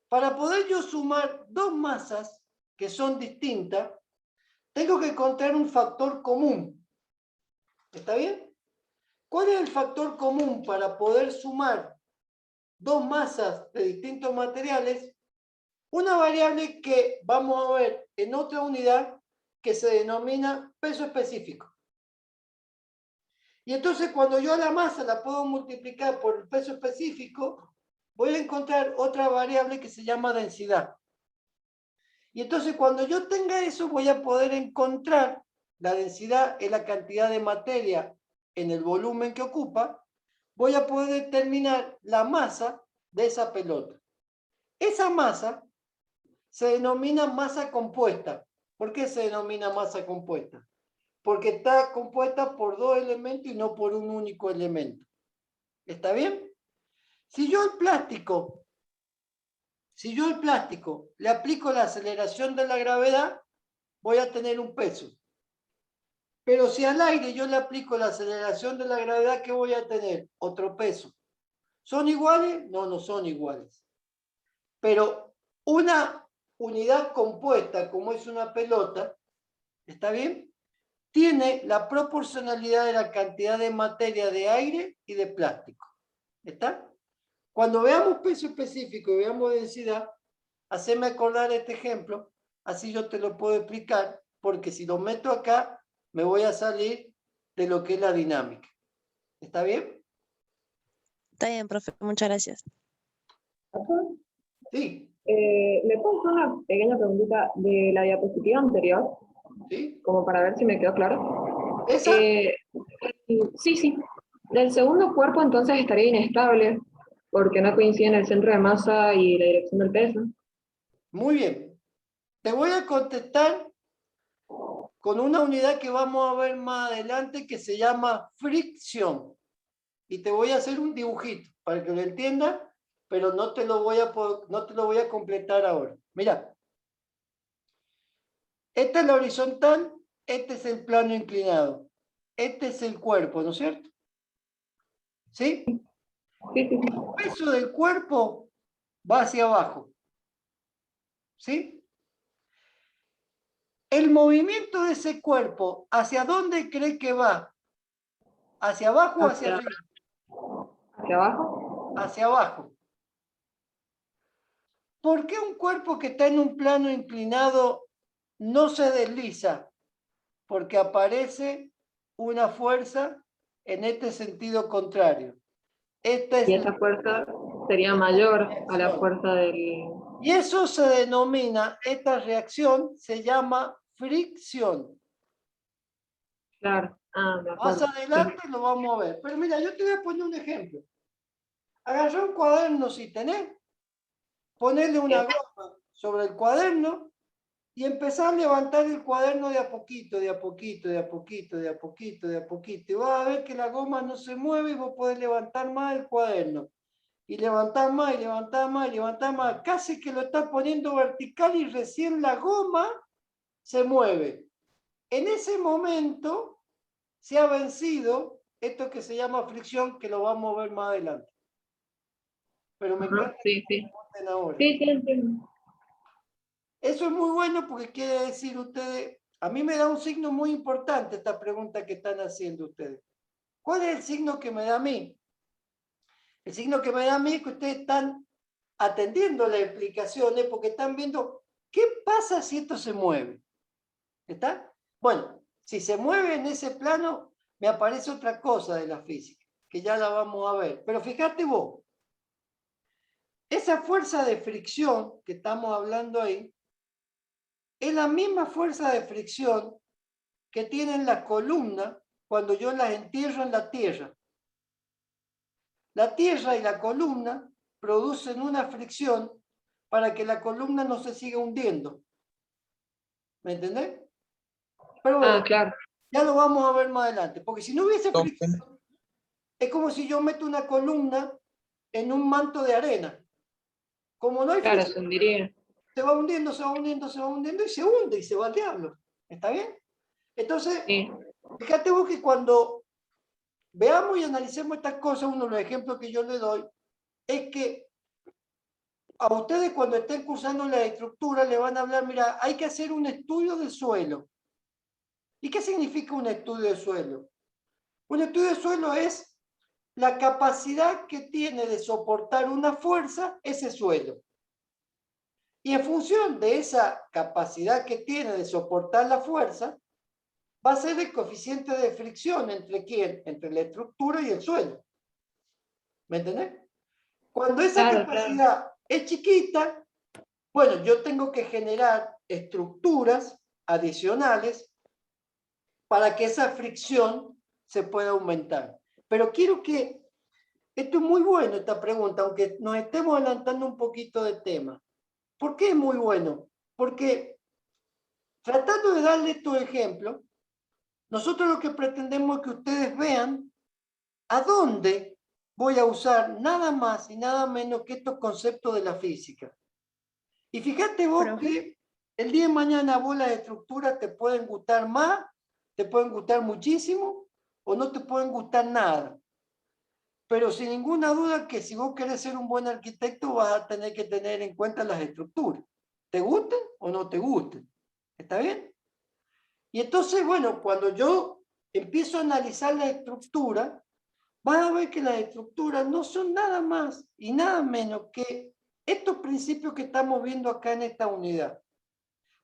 Para poder yo sumar dos masas que son distintas, tengo que encontrar un factor común. ¿Está bien? ¿Cuál es el factor común para poder sumar dos masas de distintos materiales? Una variable que vamos a ver en otra unidad que se denomina peso específico. Y entonces cuando yo a la masa la puedo multiplicar por el peso específico, voy a encontrar otra variable que se llama densidad. Y entonces cuando yo tenga eso voy a poder encontrar la densidad es la cantidad de materia en el volumen que ocupa, voy a poder determinar la masa de esa pelota. Esa masa se denomina masa compuesta. ¿Por qué se denomina masa compuesta? Porque está compuesta por dos elementos y no por un único elemento. ¿Está bien? Si yo al plástico le aplico la aceleración de la gravedad, voy a tener un peso. Pero si al aire yo le aplico la aceleración de la gravedad, ¿qué voy a tener? Otro peso. ¿Son iguales? No, no son iguales. Pero una unidad compuesta, como es una pelota, ¿está bien? Tiene la proporcionalidad de la cantidad de materia de aire y de plástico. ¿Está? Cuando veamos peso específico y veamos densidad, haceme acordar este ejemplo, así yo te lo puedo explicar, porque si lo meto acá, me voy a salir de lo que es la dinámica. ¿Está bien? Está bien, profe. Muchas gracias. Sí. ¿Le puedo hacer una pequeña preguntita de la diapositiva anterior? ¿Sí? Como para ver si me quedó claro. ¿Esa? Sí. El segundo cuerpo entonces estaría inestable porque no coincide en el centro de masa y la dirección del peso. Muy bien. Te voy a contestar con una unidad que vamos a ver más adelante que se llama fricción. Y te voy a hacer un dibujito para que lo entiendas, pero no te lo voy a completar ahora. Mira. Esta es la horizontal, este es el plano inclinado. Este es el cuerpo, ¿no es cierto? ¿Sí? El peso del cuerpo va hacia abajo. ¿Sí? El movimiento de ese cuerpo, ¿hacia dónde cree que va? ¿Hacia abajo o hacia arriba? ¿Hacia abajo? Hacia abajo. ¿Por qué un cuerpo que está en un plano inclinado no se desliza? Porque aparece una fuerza en este sentido contrario. Y esa fuerza sería mayor a la fuerza del... Y eso se denomina, esta reacción se llama fricción. Claro. Más adelante lo vamos a ver. Pero mira, yo te voy a poner un ejemplo. Agarra un cuaderno si tenés, ponerle una goma sobre el cuaderno y empezar a levantar el cuaderno de a poquito, de a poquito, de a poquito, de a poquito, de a poquito. Y vas a ver que la goma no se mueve y vos podés levantar más el cuaderno. y levantás más, y levantás más, y levantás más, casi que lo estás poniendo vertical y recién la goma se mueve. En ese momento se ha vencido esto que se llama fricción, que lo vamos a ver más adelante. Pero me encanta Sí, que sí. me cuenten ahora. Sí, sí, entiendo. Eso es muy bueno porque quiere decir ustedes, a mí me da un signo muy importante esta pregunta que están haciendo ustedes. ¿Cuál es el signo que me da a mí? El signo que me da a mí es que ustedes están atendiendo las explicaciones porque están viendo qué pasa si esto se mueve. ¿Está? Bueno, si se mueve en ese plano, me aparece otra cosa de la física, que ya la vamos a ver. Pero fíjate vos, esa fuerza de fricción que estamos hablando ahí, es la misma fuerza de fricción que tienen las columnas cuando yo las entierro en la tierra. La tierra y la columna producen una fricción para que la columna no se siga hundiendo. ¿Me entendés? Pero bueno, claro. ya lo vamos a ver más adelante, porque si no hubiese fricción, es como si yo meto una columna en un manto de arena. Como no hay Claro, fricción, se hundiría. se va hundiendo, se va hundiendo, se va hundiendo y se hunde y se va al diablo. ¿Está bien? Entonces, Sí. fíjate vos que cuando veamos y analicemos estas cosas, uno de los ejemplos que yo le doy es que a ustedes cuando estén cursando la estructura le van a hablar, mira, hay que hacer un estudio del suelo. ¿Y qué significa un estudio del suelo? Un estudio del suelo es la capacidad que tiene de soportar una fuerza ese suelo. Y en función de esa capacidad que tiene de soportar la fuerza, va a ser el coeficiente de fricción entre quién, entre la estructura y el suelo. ¿Me entendés? Cuando esa capacidad es chiquita, bueno, yo tengo que generar estructuras adicionales para que esa fricción se pueda aumentar. Pero quiero que, esto es muy bueno esta pregunta, aunque nos estemos adelantando un poquito de tema. ¿Por qué es muy bueno? Porque tratando de darle estos ejemplos, nosotros lo que pretendemos es que ustedes vean a dónde voy a usar nada más y nada menos que estos conceptos de la física. Y fíjate vos que el día de mañana vos las estructuras te pueden gustar más, te pueden gustar muchísimo o no te pueden gustar nada. Pero sin ninguna duda que si vos querés ser un buen arquitecto vas a tener que tener en cuenta las estructuras. ¿Te gusten o no te gusten? ¿Está bien? Y entonces, bueno, cuando yo empiezo a analizar la estructura, vas a ver que las estructuras no son nada más y nada menos que estos principios que estamos viendo acá en esta unidad.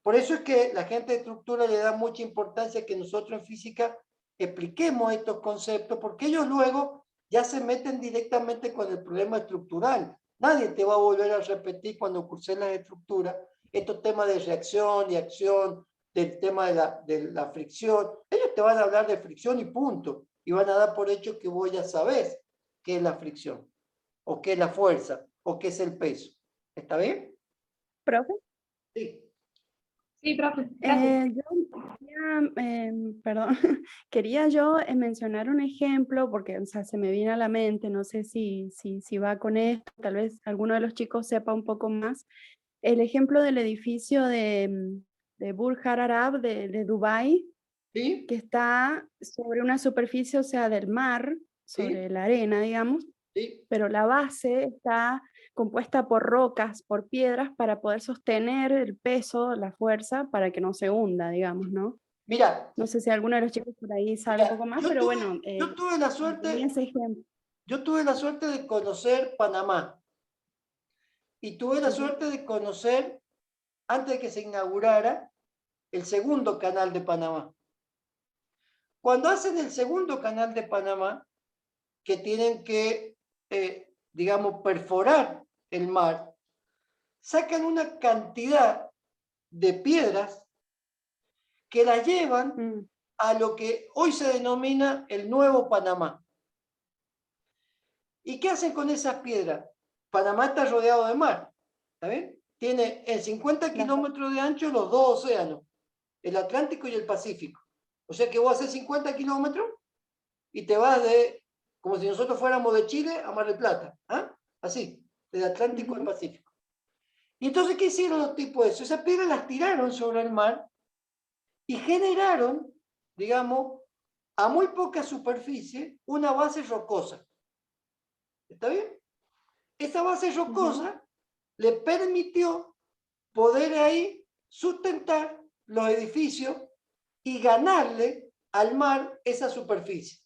Por eso es que la gente de estructura le da mucha importancia a que nosotros en física expliquemos estos conceptos, porque ellos luego ya se meten directamente con el problema estructural. Nadie te va a volver a repetir cuando curses las estructuras estos temas de reacción y acción, del tema de la fricción. Ellos te van a hablar de fricción y punto. Y van a dar por hecho que vos ya sabés qué es la fricción, o qué es la fuerza, o qué es el peso. ¿Está bien? ¿Profe? Sí. Sí, profe. Perdón, quería yo mencionar un ejemplo porque o sea, se me viene a la mente, no sé si va con esto, tal vez alguno de los chicos sepa un poco más. El ejemplo del edificio de Burj Al Arab de Dubái, ¿sí? Que está sobre una superficie, o sea, del mar, sobre la arena, digamos, ¿sí? Pero la base está compuesta por rocas, por piedras, para poder sostener el peso, la fuerza, para que no se hunda, digamos, ¿no? Mira. No sé si alguno de los chicos por ahí sabe un poco más, pero bueno. Yo tuve la suerte de conocer Panamá. Y tuve la suerte de conocer, antes de que se inaugurara, el segundo canal de Panamá. Cuando hacen el segundo canal de Panamá, que tienen que, digamos, perforar el mar, sacan una cantidad de piedras que la llevan a lo que hoy se denomina el Nuevo Panamá. ¿Y qué hacen con esas piedras? Panamá está rodeado de mar, ¿está bien? Tiene en 50 kilómetros de ancho los dos océanos, el Atlántico y el Pacífico. O sea que vos haces 50 kilómetros y te vas de, como si nosotros fuéramos de Chile a Mar del Plata, ¿ah? así, del Atlántico al Pacífico. Y entonces, ¿qué hicieron los tipos de eso? Esas piedras las tiraron sobre el mar y generaron, digamos, a muy poca superficie, una base rocosa. ¿Está bien? Esa base rocosa le permitió poder ahí sustentar los edificios y ganarle al mar esa superficie.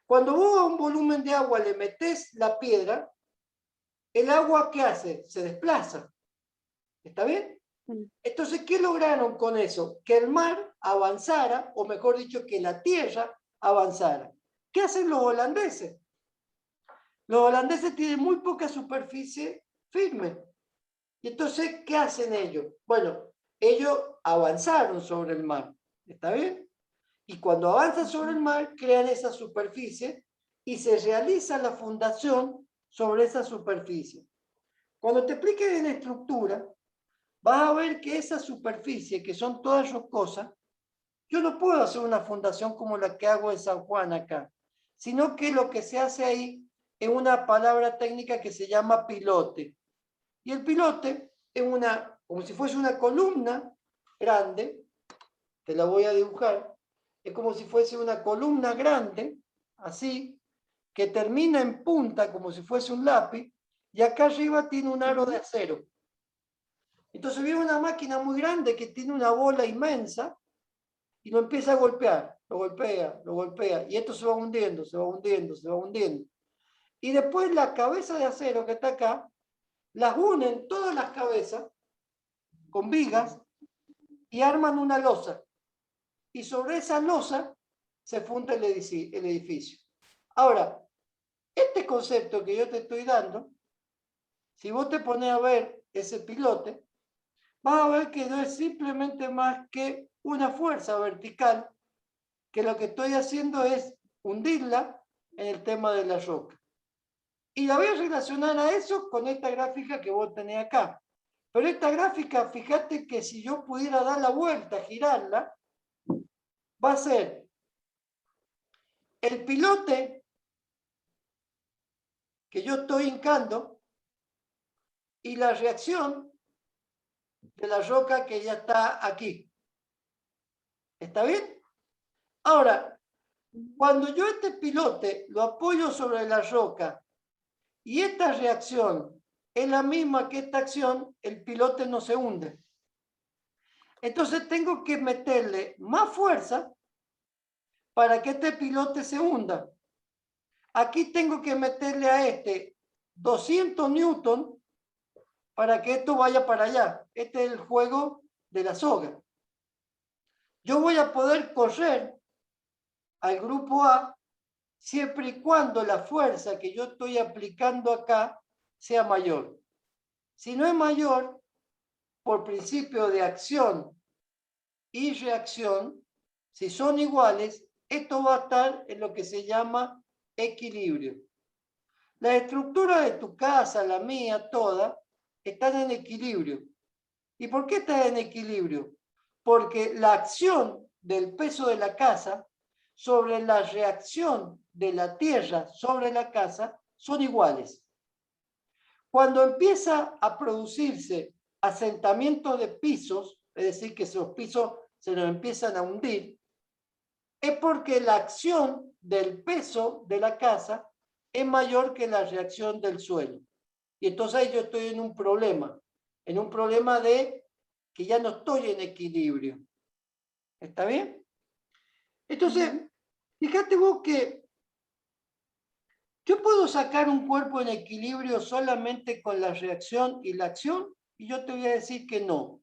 Cuando vos a un volumen de agua le metés la piedra, el agua, ¿qué hace? Se desplaza. ¿Está bien? Entonces, ¿qué lograron con eso? Que el mar avanzara, o mejor dicho, que la tierra avanzara. ¿Qué hacen los holandeses? Los holandeses tienen muy poca superficie firme. Y entonces, ¿qué hacen ellos? Bueno, ellos avanzaron sobre el mar. ¿Está bien? Y cuando avanzan sobre el mar, crean esa superficie y se realiza la fundación sobre esa superficie. Cuando te explique en estructura, vas a ver que esa superficie, que son todas rocosas, yo no puedo hacer una fundación como la que hago en San Juan acá, sino que lo que se hace ahí es una palabra técnica que se llama pilote. Y el pilote es como si fuese una columna grande, te la voy a dibujar, es como si fuese una columna grande, así, que termina en punta como si fuese un lápiz, y acá arriba tiene un aro de acero. Entonces viene una máquina muy grande que tiene una bola inmensa y lo empieza a golpear, lo golpea, y esto se va hundiendo, se va hundiendo, se va hundiendo. Y después la cabeza de acero que está acá, las unen todas las cabezas con vigas y arman una losa. Y sobre esa losa se funda el edificio. Ahora, este concepto que yo te estoy dando, si vos te pones a ver ese pilote, vas a ver que no es simplemente más que una fuerza vertical, que lo que estoy haciendo es hundirla en el tema de la roca. Y la voy a relacionar a eso con esta gráfica que vos tenés acá. Pero esta gráfica, fíjate que si yo pudiera dar la vuelta, girarla, va a ser el pilote que yo estoy hincando y la reacción de la roca que ya está aquí. ¿Está bien? Ahora, cuando yo este pilote lo apoyo sobre la roca y esta reacción es la misma que esta acción, el pilote no se hunde. Entonces tengo que meterle más fuerza para que este pilote se hunda. Aquí tengo que meterle a este 200 newton para que esto vaya para allá. Este es el juego de la soga. Yo voy a poder correr al grupo A siempre y cuando la fuerza que yo estoy aplicando acá sea mayor. Si no es mayor, por principio de acción y reacción, si son iguales, esto va a estar en lo que se llama equilibrio. La estructura de tu casa, la mía, toda, están en equilibrio. ¿Y por qué están en equilibrio? Porque la acción del peso de la casa sobre la reacción de la tierra sobre la casa son iguales. Cuando empieza a producirse asentamiento de pisos, es decir, que esos pisos se nos empiezan a hundir, es porque la acción del peso de la casa es mayor que la reacción del suelo. Y entonces ahí yo estoy en un problema de que ya no estoy en equilibrio. ¿Está bien? Entonces, fíjate vos que yo puedo sacar un cuerpo en equilibrio solamente con la reacción y la acción, y yo te voy a decir que no.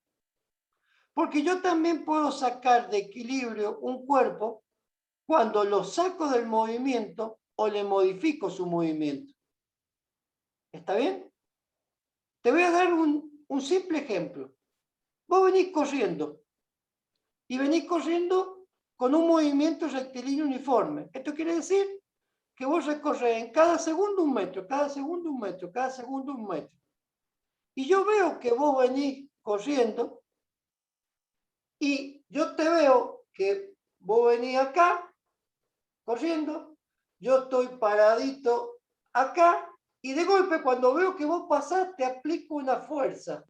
Porque yo también puedo sacar de equilibrio un cuerpo cuando lo saco del movimiento o le modifico su movimiento. ¿Está bien? Te voy a dar un simple ejemplo. Vos venís corriendo y venís corriendo con un movimiento rectilíneo uniforme. Esto quiere decir que vos recorres en cada segundo un metro, cada segundo un metro, cada segundo un metro. Y yo veo que vos venís corriendo y yo te veo que vos venís acá corriendo, yo estoy paradito acá Y de golpe, cuando veo que vos pasás, te aplico una fuerza.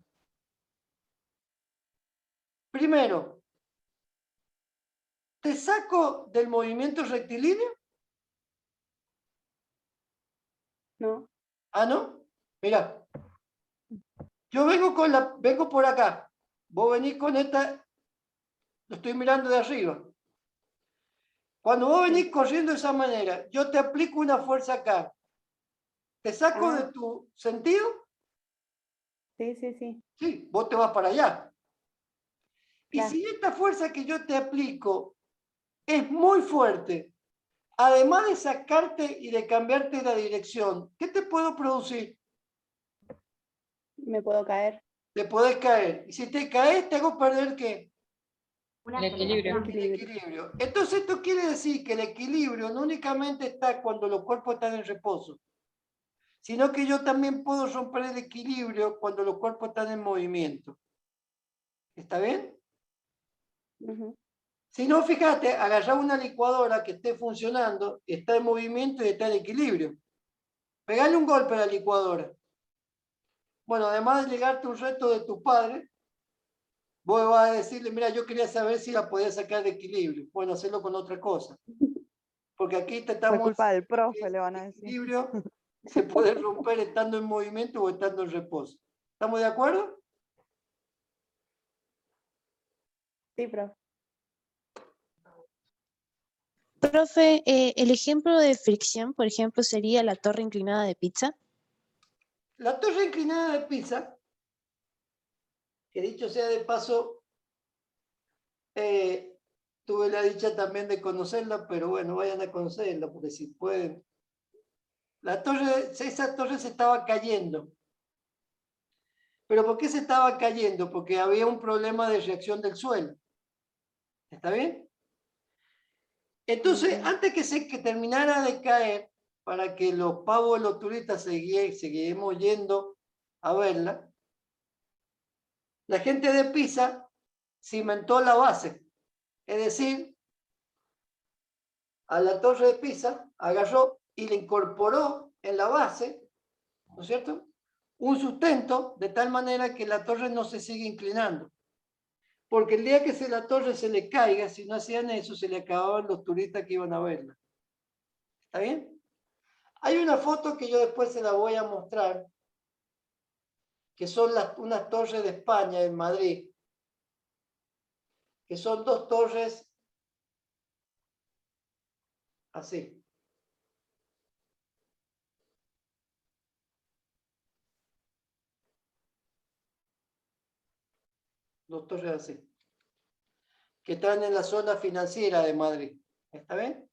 Primero, ¿te saco del movimiento rectilíneo? No. Ah, ¿no? Mira. Yo vengo por acá. Vos venís con esta, lo estoy mirando de arriba. Cuando vos venís corriendo de esa manera, yo te aplico una fuerza acá. ¿Te saco de tu sentido? Sí, sí, sí. Sí, vos te vas para allá. Y Claro. si esta fuerza que yo te aplico es muy fuerte, además de sacarte y de cambiarte la dirección, ¿qué te puedo producir? Me puedo caer. Te podés caer. Y si te caes, te hago perder ¿qué? El equilibrio. El equilibrio. Entonces esto quiere decir que el equilibrio no únicamente está cuando los cuerpos están en reposo, sino que yo también puedo romper el equilibrio cuando los cuerpos están en movimiento. ¿Está bien? Si no, fíjate, agarrar una licuadora que esté funcionando, está en movimiento y está en equilibrio. Pegale un golpe a la licuadora. Bueno, además de llegarte un reto de tu padre, vos vas a decirle, mira, yo quería saber si la podía sacar de equilibrio. Bueno, hacerlo con otra cosa. Porque aquí te estamos... Fue culpa del profe, le van a El decir. equilibrio se puede romper estando en movimiento o estando en reposo. ¿Estamos de acuerdo? Sí, profe. Profe, el ejemplo de fricción, por ejemplo, sería la torre inclinada de Pizza. La torre inclinada de Pisa, que dicho sea de paso, tuve la dicha también de conocerla, pero bueno, vayan a conocerla, porque si pueden. Esa torre se estaba cayendo. ¿Pero por qué se estaba cayendo? Porque había un problema de reacción del suelo. ¿Está bien? Entonces, antes que terminara de caer, para que los pavos de los turistas seguimos yendo a verla, la gente de Pisa cimentó la base. Es decir, a la torre de Pisa agarró y le incorporó en la base, ¿no es cierto?, un sustento de tal manera que la torre no se siga inclinando. Porque el día que la torre se le caiga, si no hacían eso, se le acababan los turistas que iban a verla. ¿Está bien? Hay una foto que yo después se la voy a mostrar, que son unas torres de España, en Madrid, que son dos torres así. Dos torres así. Que están en la zona financiera de Madrid. ¿Está bien?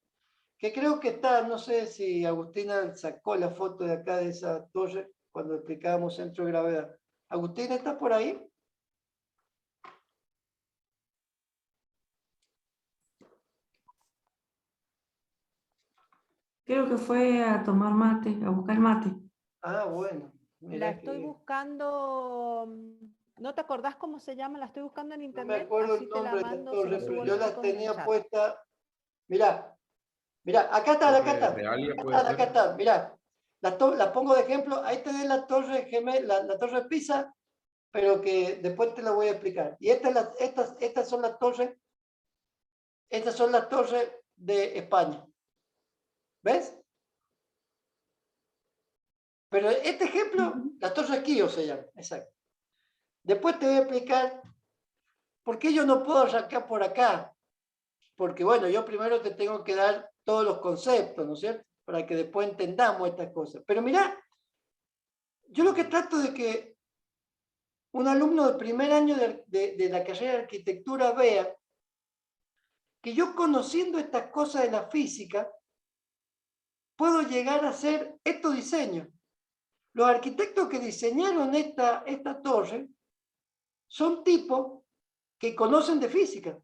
Que creo que está, no sé si Agustina sacó la foto de acá de esa torre cuando explicábamos centro de gravedad. ¿Agustina está por ahí? Creo que fue a tomar mate, a buscar mate. Ah, bueno. La estoy buscando, ¿no te acordás cómo se llama? La estoy buscando en No me internet, acuerdo así el te la nombre de la mando, se torre, lo subo pero a yo los la chicos en el tenía chat. puesta. Mirá, acá está, acá está. Acá está, mirá. La pongo de ejemplo. Ahí tenés la torre gemela, la torre Pisa, pero que después te la voy a explicar. Y estas son las torres de España. ¿Ves? Pero este ejemplo, la torre Kío se llama, exacto. Después te voy a explicar por qué yo no puedo arrancar por acá. Porque bueno, yo primero te tengo que dar todos los conceptos, ¿no es cierto? Para que después entendamos estas cosas. Pero mirá, yo lo que trato de que un alumno de primer año de la carrera de arquitectura vea que yo conociendo estas cosas de la física, puedo llegar a hacer estos diseños. Los arquitectos que diseñaron esta torre son tipos que conocen de física.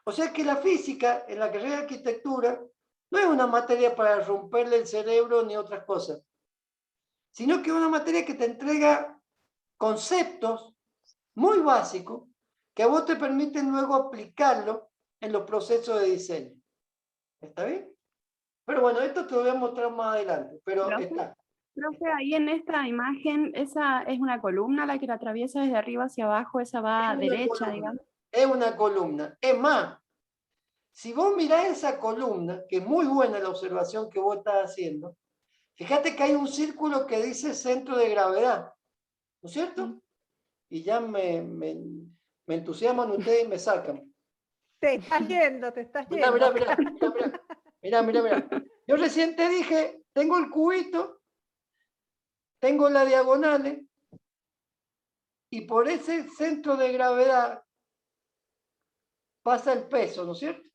O sea que la física en la carrera de arquitectura no es una materia para romperle el cerebro ni otras cosas, sino que es una materia que te entrega conceptos muy básicos que a vos te permiten luego aplicarlo en los procesos de diseño. ¿Está bien? Pero bueno, esto te lo voy a mostrar más adelante, pero está. Profe, ahí en esta imagen, esa es una columna la que la atraviesa desde arriba hacia abajo, esa va Es una derecha, columna, digamos. es una columna. Es más, si vos mirás esa columna, que es muy buena la observación que vos estás haciendo, fíjate que hay un círculo que dice centro de gravedad, ¿no es cierto? Y ya me entusiasman ustedes y me sacan. Te estás yendo, te estás Mirá, yendo. mirá. Yo recién te dije, tengo el cubito, tengo las diagonales, y por ese centro de gravedad pasa el peso, ¿no es cierto?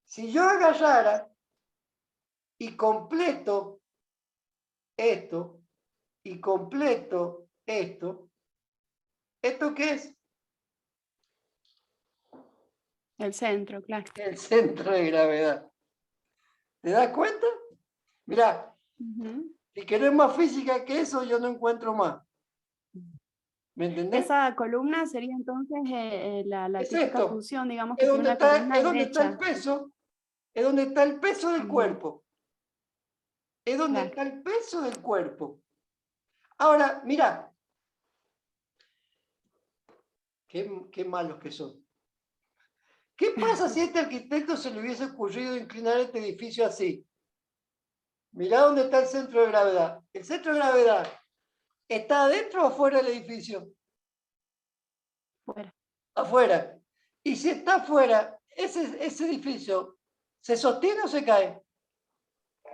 Si yo agarrara y completo esto, y completo esto, ¿esto qué es? El centro, claro. El centro de gravedad. ¿Te das cuenta? Mirá, si querés más física que eso, yo no encuentro más. ¿Me entendés? Esa columna sería entonces la Es típica esto. función, digamos que Es tiene donde una está, columna es donde está el derecha. peso, es donde está el peso del cuerpo. Es donde está el peso del cuerpo. Ahora, mira, qué malos que son. ¿Qué pasa si a este arquitecto se le hubiese ocurrido inclinar este edificio así? Mirá dónde está el centro de gravedad. El centro de gravedad está adentro o afuera del edificio. Afuera. Afuera. Y si está afuera, ese edificio, ¿se sostiene o se cae?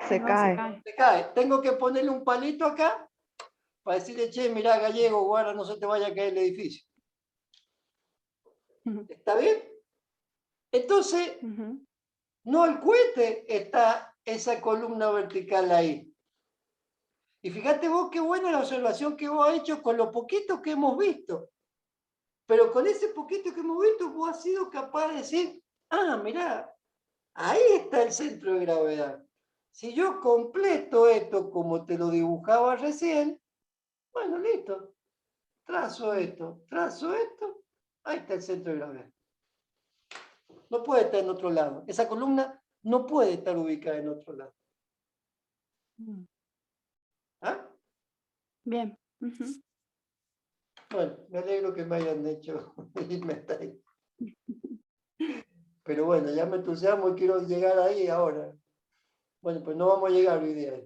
Se cae. Se cae. Tengo que ponerle un palito acá para decirle, che, mirá, Gallego, guarda, no se te vaya a caer el edificio. ¿Está bien? Entonces, no al cohete está esa columna vertical ahí. Y fíjate vos qué buena la observación que vos has hecho con lo poquito que hemos visto. Pero con ese poquito que hemos visto, vos has sido capaz de decir, ah, mirá, ahí está el centro de gravedad. Si yo completo esto como te lo dibujaba recién, bueno, listo. Trazo esto, ahí está el centro de gravedad. No puede estar en otro lado. Esa columna no puede estar ubicada en otro lado. ¿Ah? Bien. Bueno, me alegro que me hayan hecho irme hasta ahí. Pero bueno, ya me entusiasmo y quiero llegar ahí ahora. Bueno, pues no vamos a llegar hoy día.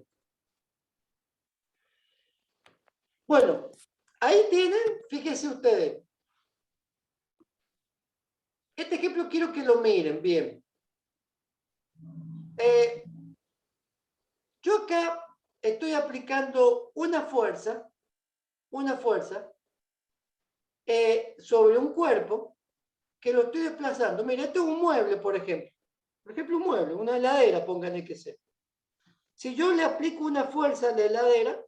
Bueno, ahí tienen, fíjense ustedes. Este ejemplo quiero que lo miren bien. Yo acá estoy aplicando una fuerza sobre un cuerpo que lo estoy desplazando. Mira, esto es un mueble, por ejemplo. Por ejemplo, un mueble, una heladera, pónganle que sea. Si yo le aplico una fuerza a la heladera,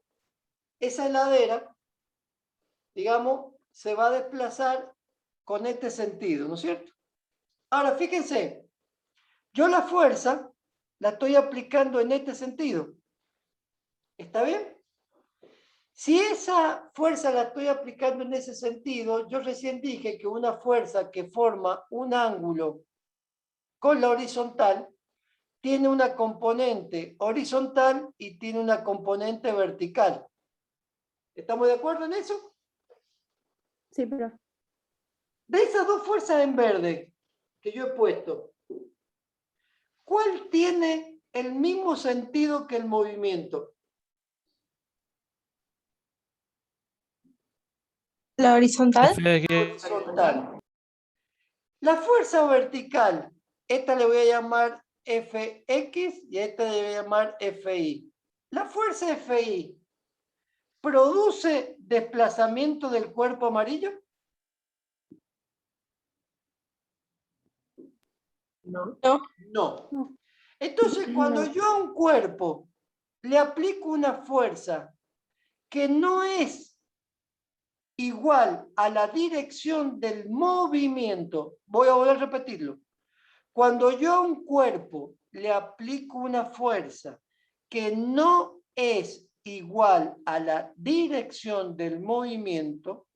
esa heladera, digamos, se va a desplazar con este sentido, ¿no es cierto? Ahora, fíjense, yo la fuerza la estoy aplicando en este sentido. ¿Está bien? Si esa fuerza la estoy aplicando en ese sentido, yo recién dije que una fuerza que forma un ángulo con la horizontal tiene una componente horizontal y tiene una componente vertical. ¿Estamos de acuerdo en eso? Sí, pero... De esas dos fuerzas en verde que yo he puesto, ¿cuál tiene el mismo sentido que el movimiento? La horizontal. Horizontal. La fuerza vertical, esta le voy a llamar Fx y a esta le voy a llamar Fi. La fuerza Fi produce desplazamiento del cuerpo amarillo. No. No. Entonces, cuando yo a un cuerpo le aplico una fuerza que no es igual a la dirección del movimiento, voy a volver a repetirlo. Cuando yo a un cuerpo le aplico una fuerza que no es igual a la dirección del movimiento,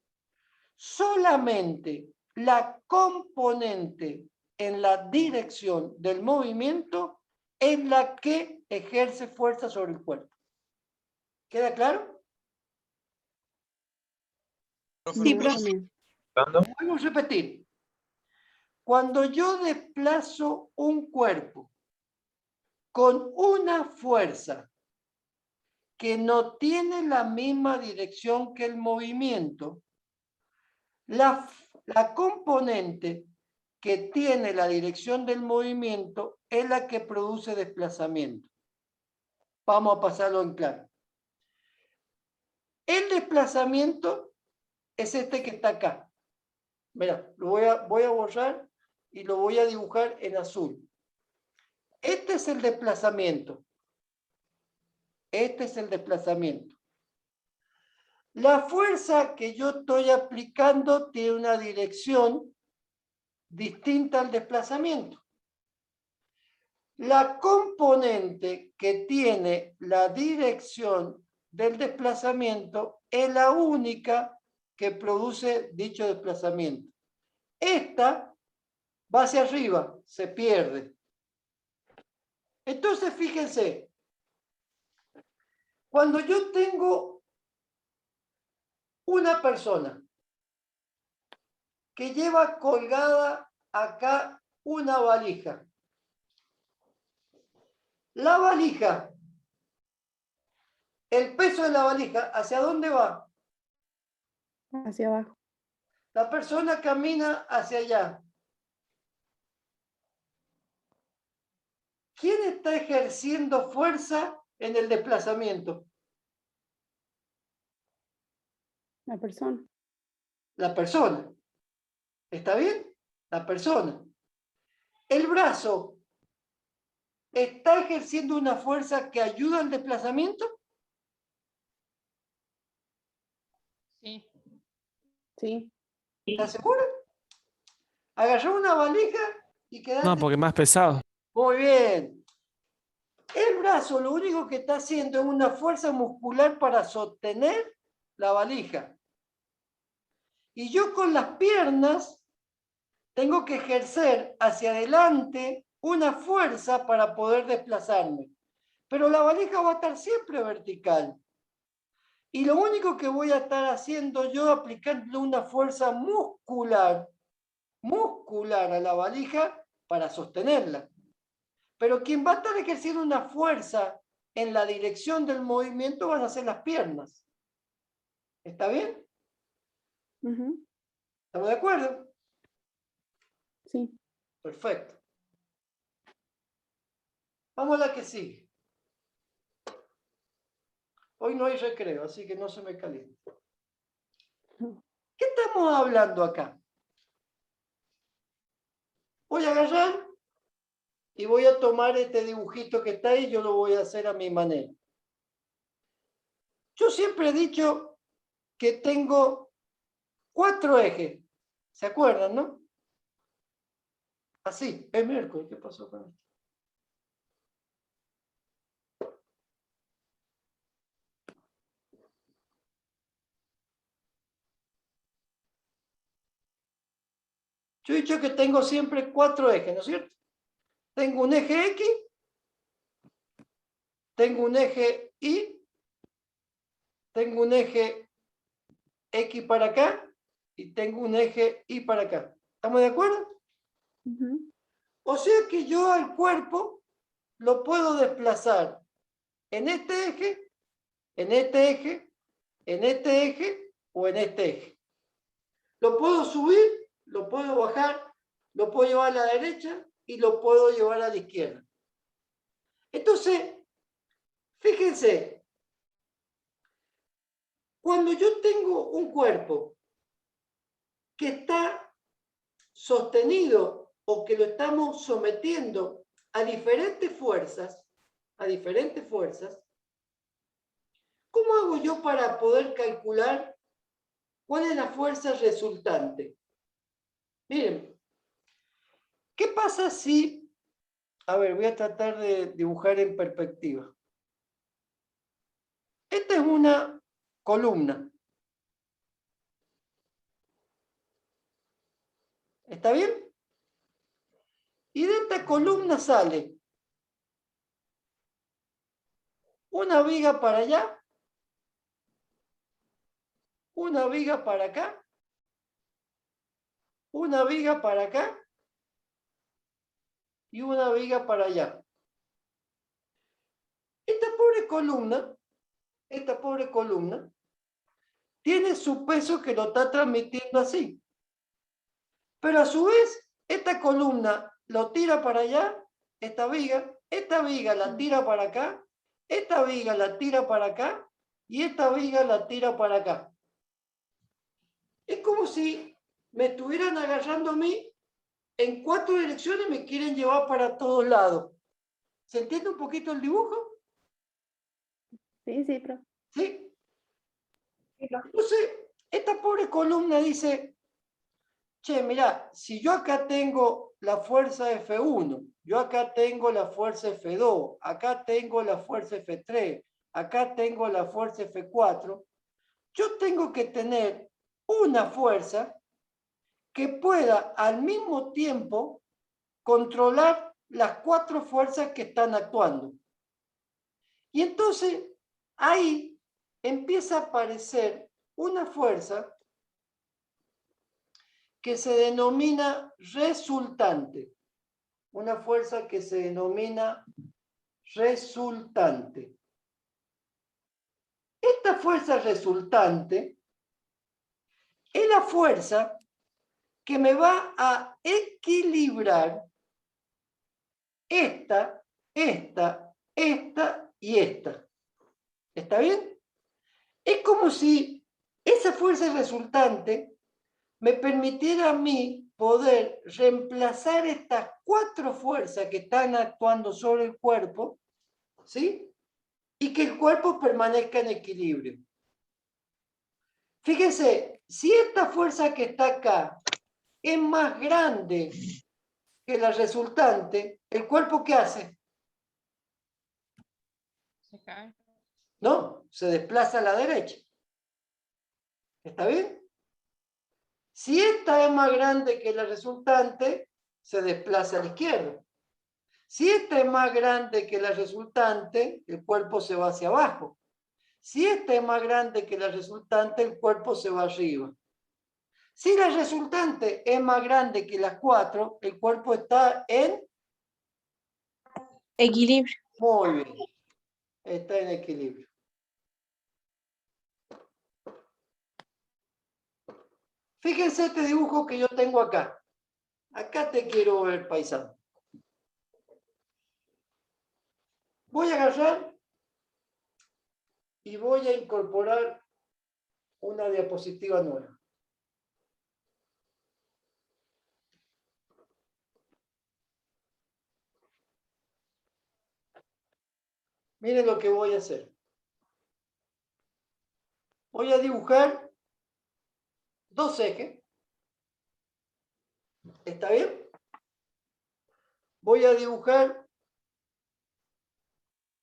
solamente la componente en la dirección del movimiento es la que ejerce fuerza sobre el cuerpo. ¿Queda claro? Sí, profe. Vamos a repetir. Cuando yo desplazo un cuerpo con una fuerza que no tiene la misma dirección que el movimiento, la componente que tiene la dirección del movimiento es la que produce desplazamiento. Vamos a pasarlo en claro. El desplazamiento es este que está acá. Mira, lo voy a borrar y lo voy a dibujar en azul. Este es el desplazamiento. Este es el desplazamiento. La fuerza que yo estoy aplicando tiene una dirección distinta al desplazamiento. La componente que tiene la dirección del desplazamiento es la única que produce dicho desplazamiento. Esta va hacia arriba, se pierde. Entonces, fíjense, cuando yo tengo una persona que lleva colgada acá una valija, la valija, el peso de la valija, ¿hacia dónde va? Hacia abajo. La persona camina hacia allá. ¿Quién está ejerciendo fuerza en el desplazamiento? La persona. La persona. ¿Está bien? La persona. El brazo está ejerciendo una fuerza que ayuda al desplazamiento. Sí. Sí. ¿Estás seguro? Agarró una valija y quedaste. No, porque es más pesado. Muy bien. El brazo lo único que está haciendo es una fuerza muscular para sostener la valija. Y yo con las piernas tengo que ejercer hacia adelante una fuerza para poder desplazarme. Pero la valija va a estar siempre vertical. Y lo único que voy a estar haciendo yo aplicando una fuerza muscular a la valija para sostenerla. Pero quien va a estar ejerciendo una fuerza en la dirección del movimiento van a ser las piernas. ¿Está bien? ¿Estamos de acuerdo? Sí. Perfecto. Vamos a la que sigue. Hoy no hay recreo, así que no se me caliente. ¿Qué estamos hablando acá? Voy a agarrar y voy a tomar este dibujito que está ahí y yo lo voy a hacer a mi manera. Yo siempre he dicho que tengo 4 ejes. ¿Se acuerdan, no? Así, es miércoles. ¿Qué pasó con esto? Yo he dicho que tengo siempre 4 ejes, ¿no es cierto? Tengo un eje X, tengo un eje Y, tengo un eje X para acá y tengo un eje Y para acá. ¿Estamos de acuerdo? O sea que yo al cuerpo lo puedo desplazar en este eje, en este eje, en este eje o en este eje. Lo puedo subir, lo puedo bajar, lo puedo llevar a la derecha y lo puedo llevar a la izquierda. Entonces, fíjense, cuando yo tengo un cuerpo que está sostenido o que lo estamos sometiendo a diferentes fuerzas, ¿cómo hago yo para poder calcular cuál es la fuerza resultante? Miren, ¿qué pasa si, a ver, voy a tratar de dibujar en perspectiva. Esta es una columna. ¿Está bien? Y de esta columna sale una viga para allá, una viga para acá, una viga para acá y una viga para allá. Esta pobre columna, tiene su peso que lo está transmitiendo así. Pero a su vez, esta columna lo tira para allá, esta viga la tira para acá, esta viga la tira para acá y esta viga la tira para acá. Es como si me estuvieran agarrando a mí en 4 direcciones y me quieren llevar para todos lados. ¿Se entiende un poquito el dibujo? Sí, sí, profe. ¿Sí? Entonces, esta pobre columna dice, che, mirá, si yo acá tengo la fuerza F1, yo acá tengo la fuerza F2, acá tengo la fuerza F3, acá tengo la fuerza F4, yo tengo que tener una fuerza que pueda al mismo tiempo controlar las 4 fuerzas que están actuando. Y entonces, ahí empieza a aparecer una fuerza que se denomina resultante. Una fuerza que se denomina resultante. Esta fuerza resultante es la fuerza que me va a equilibrar esta y esta. ¿Está bien? Es como si esa fuerza resultante me permitiera a mí poder reemplazar estas 4 fuerzas que están actuando sobre el cuerpo, ¿sí? Y que el cuerpo permanezca en equilibrio. Fíjense, si esta fuerza que está acá es más grande que la resultante, ¿el cuerpo qué hace? Se cae. No, se desplaza a la derecha. ¿Está bien? Si esta es más grande que la resultante, se desplaza a la izquierda. Si esta es más grande que la resultante, el cuerpo se va hacia abajo. Si esta es más grande que la resultante, el cuerpo se va arriba. Si la resultante es más grande que las 4, el cuerpo está en Equilibrio. muy bien. Está en equilibrio. Fíjense este dibujo que yo tengo acá. Acá te quiero ver, paisano. Voy a agarrar y voy a incorporar una diapositiva nueva. Miren lo que voy a hacer. Voy a dibujar 2 ejes. ¿Está bien? Voy a dibujar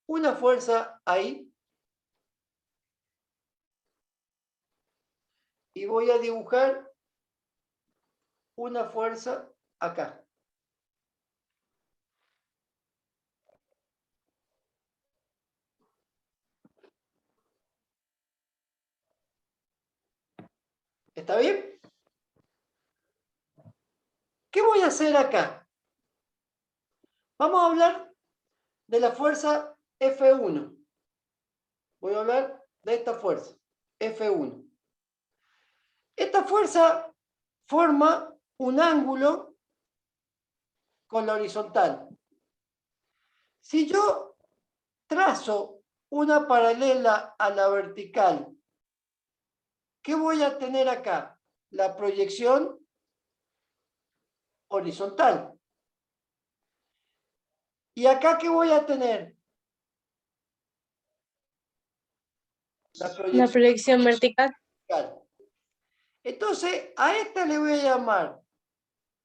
una fuerza ahí. Y voy a dibujar una fuerza acá. ¿Está bien? ¿Qué voy a hacer acá? Vamos a hablar de la fuerza F1. Voy a hablar de esta fuerza, F1. Esta fuerza forma un ángulo con la horizontal. Si yo trazo una paralela a la vertical, ¿qué voy a tener acá? La proyección horizontal. ¿Y acá qué voy a tener? La proyección vertical. Entonces, a esta le voy a llamar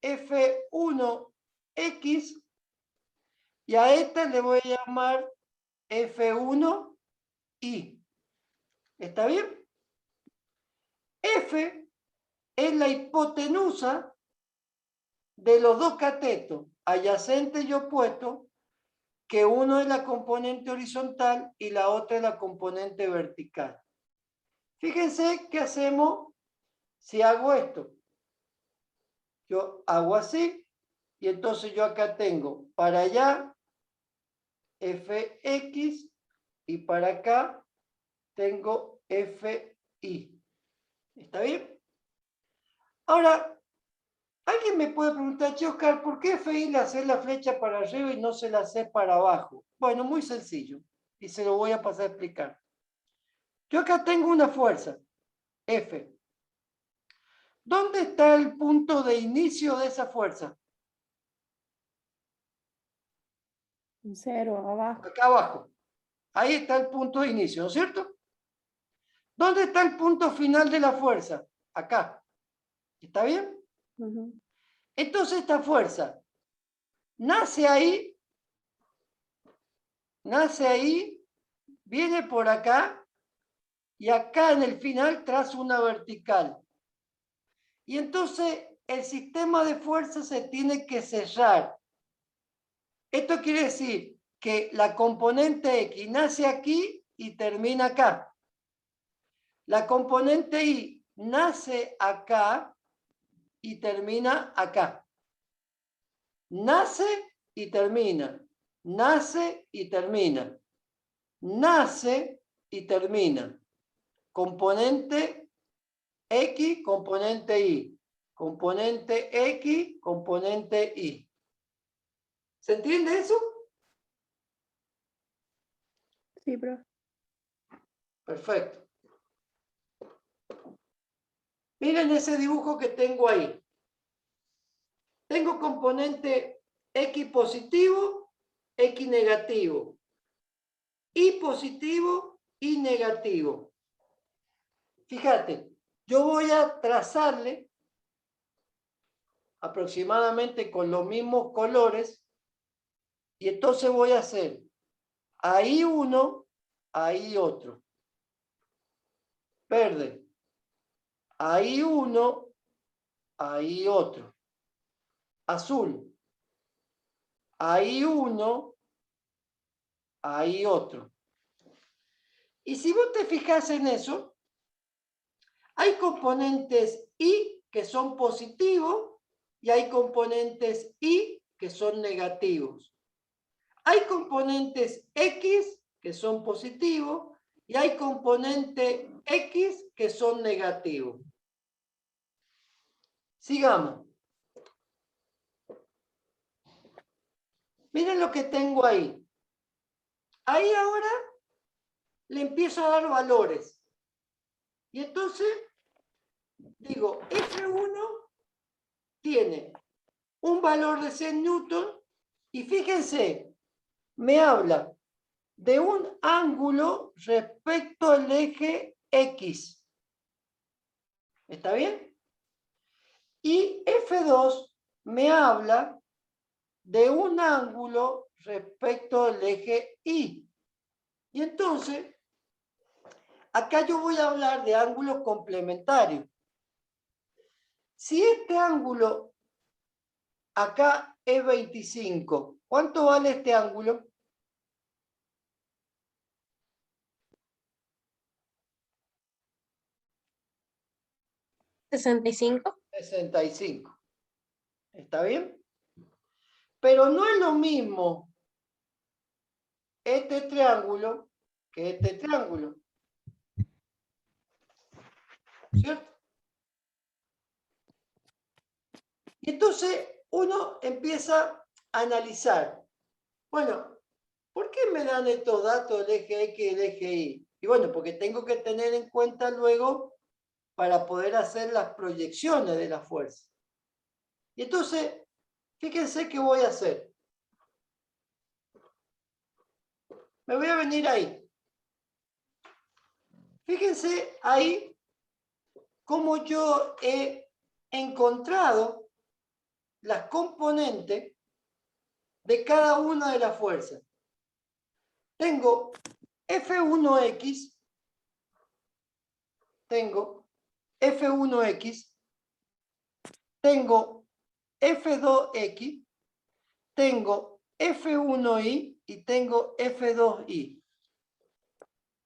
F1X y a esta le voy a llamar F1Y. ¿Está bien? F es la hipotenusa de los 2 catetos, adyacentes y opuestos, que uno es la componente horizontal y la otra es la componente vertical. Fíjense qué hacemos si hago esto. Yo hago así y entonces yo acá tengo para allá fx y para acá tengo fi. ¿Está bien? Ahora, alguien me puede preguntar, che, Oscar, ¿por qué fi le hace la flecha para arriba y no se la hace para abajo? Bueno, muy sencillo y se lo voy a pasar a explicar. Yo acá tengo una fuerza, F. ¿Dónde está el punto de inicio de esa fuerza? En cero, abajo. Acá abajo. Ahí está el punto de inicio, ¿no es cierto? ¿Dónde está el punto final de la fuerza? Acá. ¿Está bien? Entonces esta fuerza nace ahí, viene por acá y acá en el final traza una vertical. Y entonces el sistema de fuerzas se tiene que cerrar. Esto quiere decir que la componente X nace aquí y termina acá. La componente Y nace acá y termina acá. Nace y termina. Nace y termina. Nace y termina. Componente X, componente Y. Componente X, componente Y. ¿Se entiende eso? Sí, profe. Perfecto. Miren ese dibujo que tengo ahí. Tengo componente X positivo, X negativo. Y positivo, Y negativo. Fíjate, yo voy a trazarle aproximadamente con los mismos colores y entonces voy a hacer ahí uno, ahí otro. Verde. Ahí uno, ahí otro. Azul. Ahí uno, ahí otro. Y si vos te fijas en eso, hay componentes Y que son positivos y hay componentes Y que son negativos. Hay componentes X que son positivos y hay componentes X que son negativos. Sigamos. Miren lo que tengo ahí. Ahí ahora le empiezo a dar valores. Y entonces digo, F1 tiene un valor de 100 newton y fíjense, me habla de un ángulo respecto al eje X. ¿Está bien? Y F2 me habla de un ángulo respecto al eje Y. Y entonces, acá yo voy a hablar de ángulos complementarios. Si este ángulo acá es 25, ¿cuánto vale este ángulo? ¿65? 65. ¿Está bien? Pero no es lo mismo este triángulo que este triángulo. ¿Cierto? Y entonces uno empieza a analizar. Bueno, ¿por qué me dan estos datos del eje X y el eje Y? Y bueno, porque tengo que tener en cuenta luego para poder hacer las proyecciones de la fuerza. Y entonces, fíjense qué voy a hacer. Me voy a venir ahí. Fíjense ahí cómo yo he encontrado las componentes de cada una de las fuerzas. Tengo F1X, tengo F1X, tengo F2X, tengo F1Y y tengo F2i.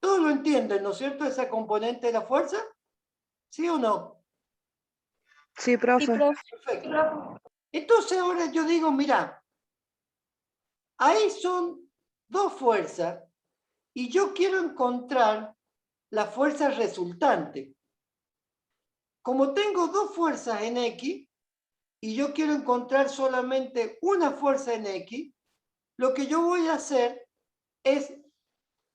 Todos lo entienden, ¿no es cierto? Esa componente de la fuerza. ¿Sí o no? Sí, profe. Perfecto. Entonces ahora yo digo, mira, ahí son dos fuerzas y yo quiero encontrar la fuerza resultante. Como tengo dos fuerzas en X y yo quiero encontrar solamente una fuerza en X, lo que yo voy a hacer es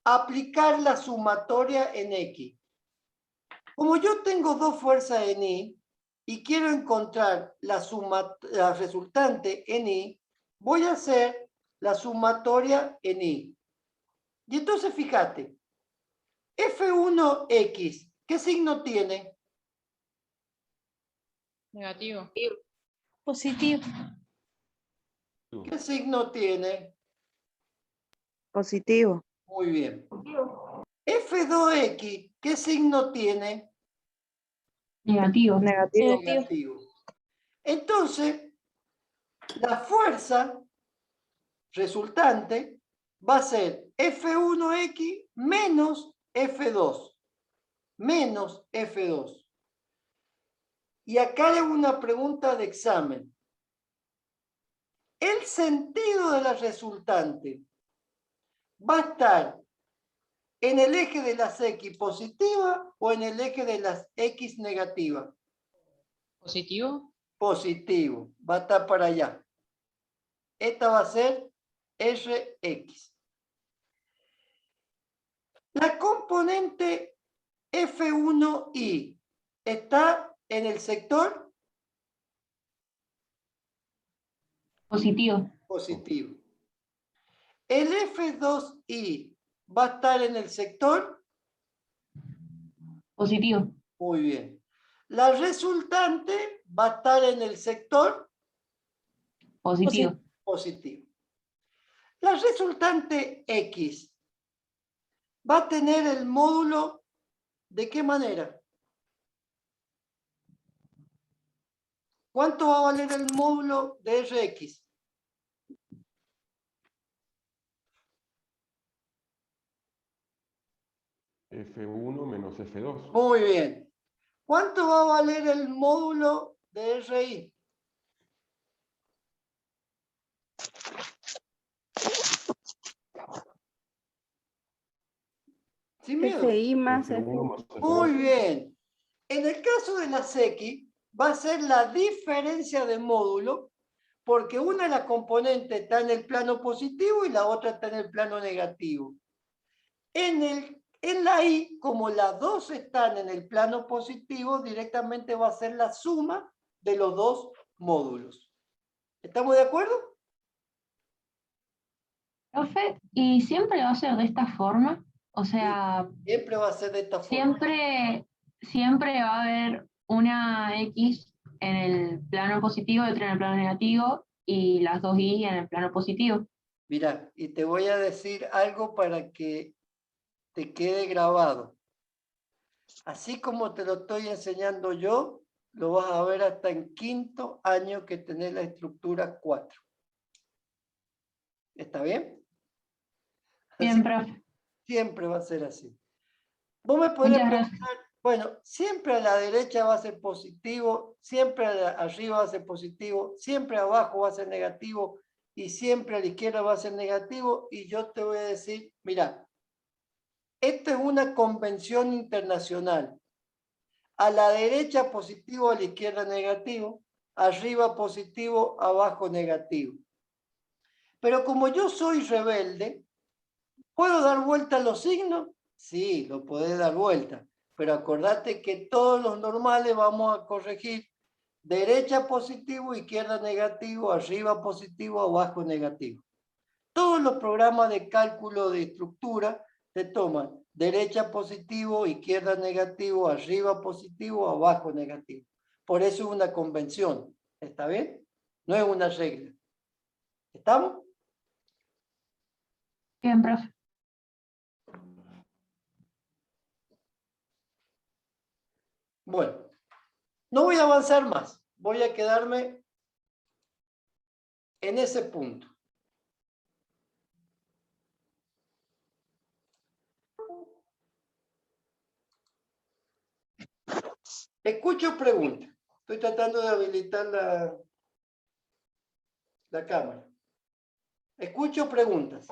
aplicar la sumatoria en X. Como yo tengo dos fuerzas en Y y quiero encontrar la resultante en Y, voy a hacer la sumatoria en Y. Y entonces fíjate, F1X, ¿qué signo tiene? Negativo. Positivo. ¿Qué signo tiene? Positivo. Muy bien. F2X, ¿qué signo tiene? Negativo. Negativo. Negativo. Entonces, la fuerza resultante va a ser F1X menos F2. Menos F2. Y acá le hago una pregunta de examen. El sentido de la resultante va a estar en el eje de las X positivas o en el eje de las X negativas. Positivo. Positivo. Va a estar para allá. Esta va a ser Rx. La componente F1i está en el sector Positivo. positivo. El F2i va a estar en el sector Positivo. muy bien. La resultante va a estar en el sector Positivo. positivo. La resultante X va a tener el módulo ¿de qué manera? ¿Cuánto va a valer el módulo de Rx? F1 menos F2. Muy bien. ¿Cuánto va a valer el módulo de Ri? Sin miedo. FI más F1 más F. Muy F2. bien. En el caso de las X, va a ser la diferencia de módulo, porque una de las componentes está en el plano positivo y la otra está en el plano negativo. En la Y, como las dos están en el plano positivo, directamente va a ser la suma de los dos módulos. ¿Estamos de acuerdo? Profe, ¿y siempre va a ser de esta forma? O sea, Siempre va a ser de esta forma. siempre va a haber una X en el plano positivo y otra en el plano negativo y las dos Y en el plano positivo. Mira, y te voy a decir algo para que te quede grabado. Así como te lo estoy enseñando yo, lo vas a ver hasta en quinto año que tenés la estructura 4. ¿Está bien? Bien, profe. Siempre va a ser así. Vos me podés Muchas gracias. preguntar, bueno, siempre a la derecha va a ser positivo, siempre arriba va a ser positivo, siempre abajo va a ser negativo y siempre a la izquierda va a ser negativo, y yo te voy a decir, mira, esta es una convención internacional. A la derecha positivo, a la izquierda negativo, arriba positivo, abajo negativo. Pero como yo soy rebelde, ¿puedo dar vuelta a los signos? Sí, lo podés dar vuelta. Pero acordate que todos los normales vamos a corregir derecha positivo, izquierda negativo, arriba positivo, abajo negativo. Todos los programas de cálculo de estructura te toman derecha positivo, izquierda negativo, arriba positivo, abajo negativo. Por eso es una convención. ¿Está bien? No es una regla. ¿Estamos? Bien, profe. Bueno, no voy a avanzar más. Voy a quedarme en ese punto. Escucho preguntas. Estoy tratando de habilitar la cámara. Escucho preguntas.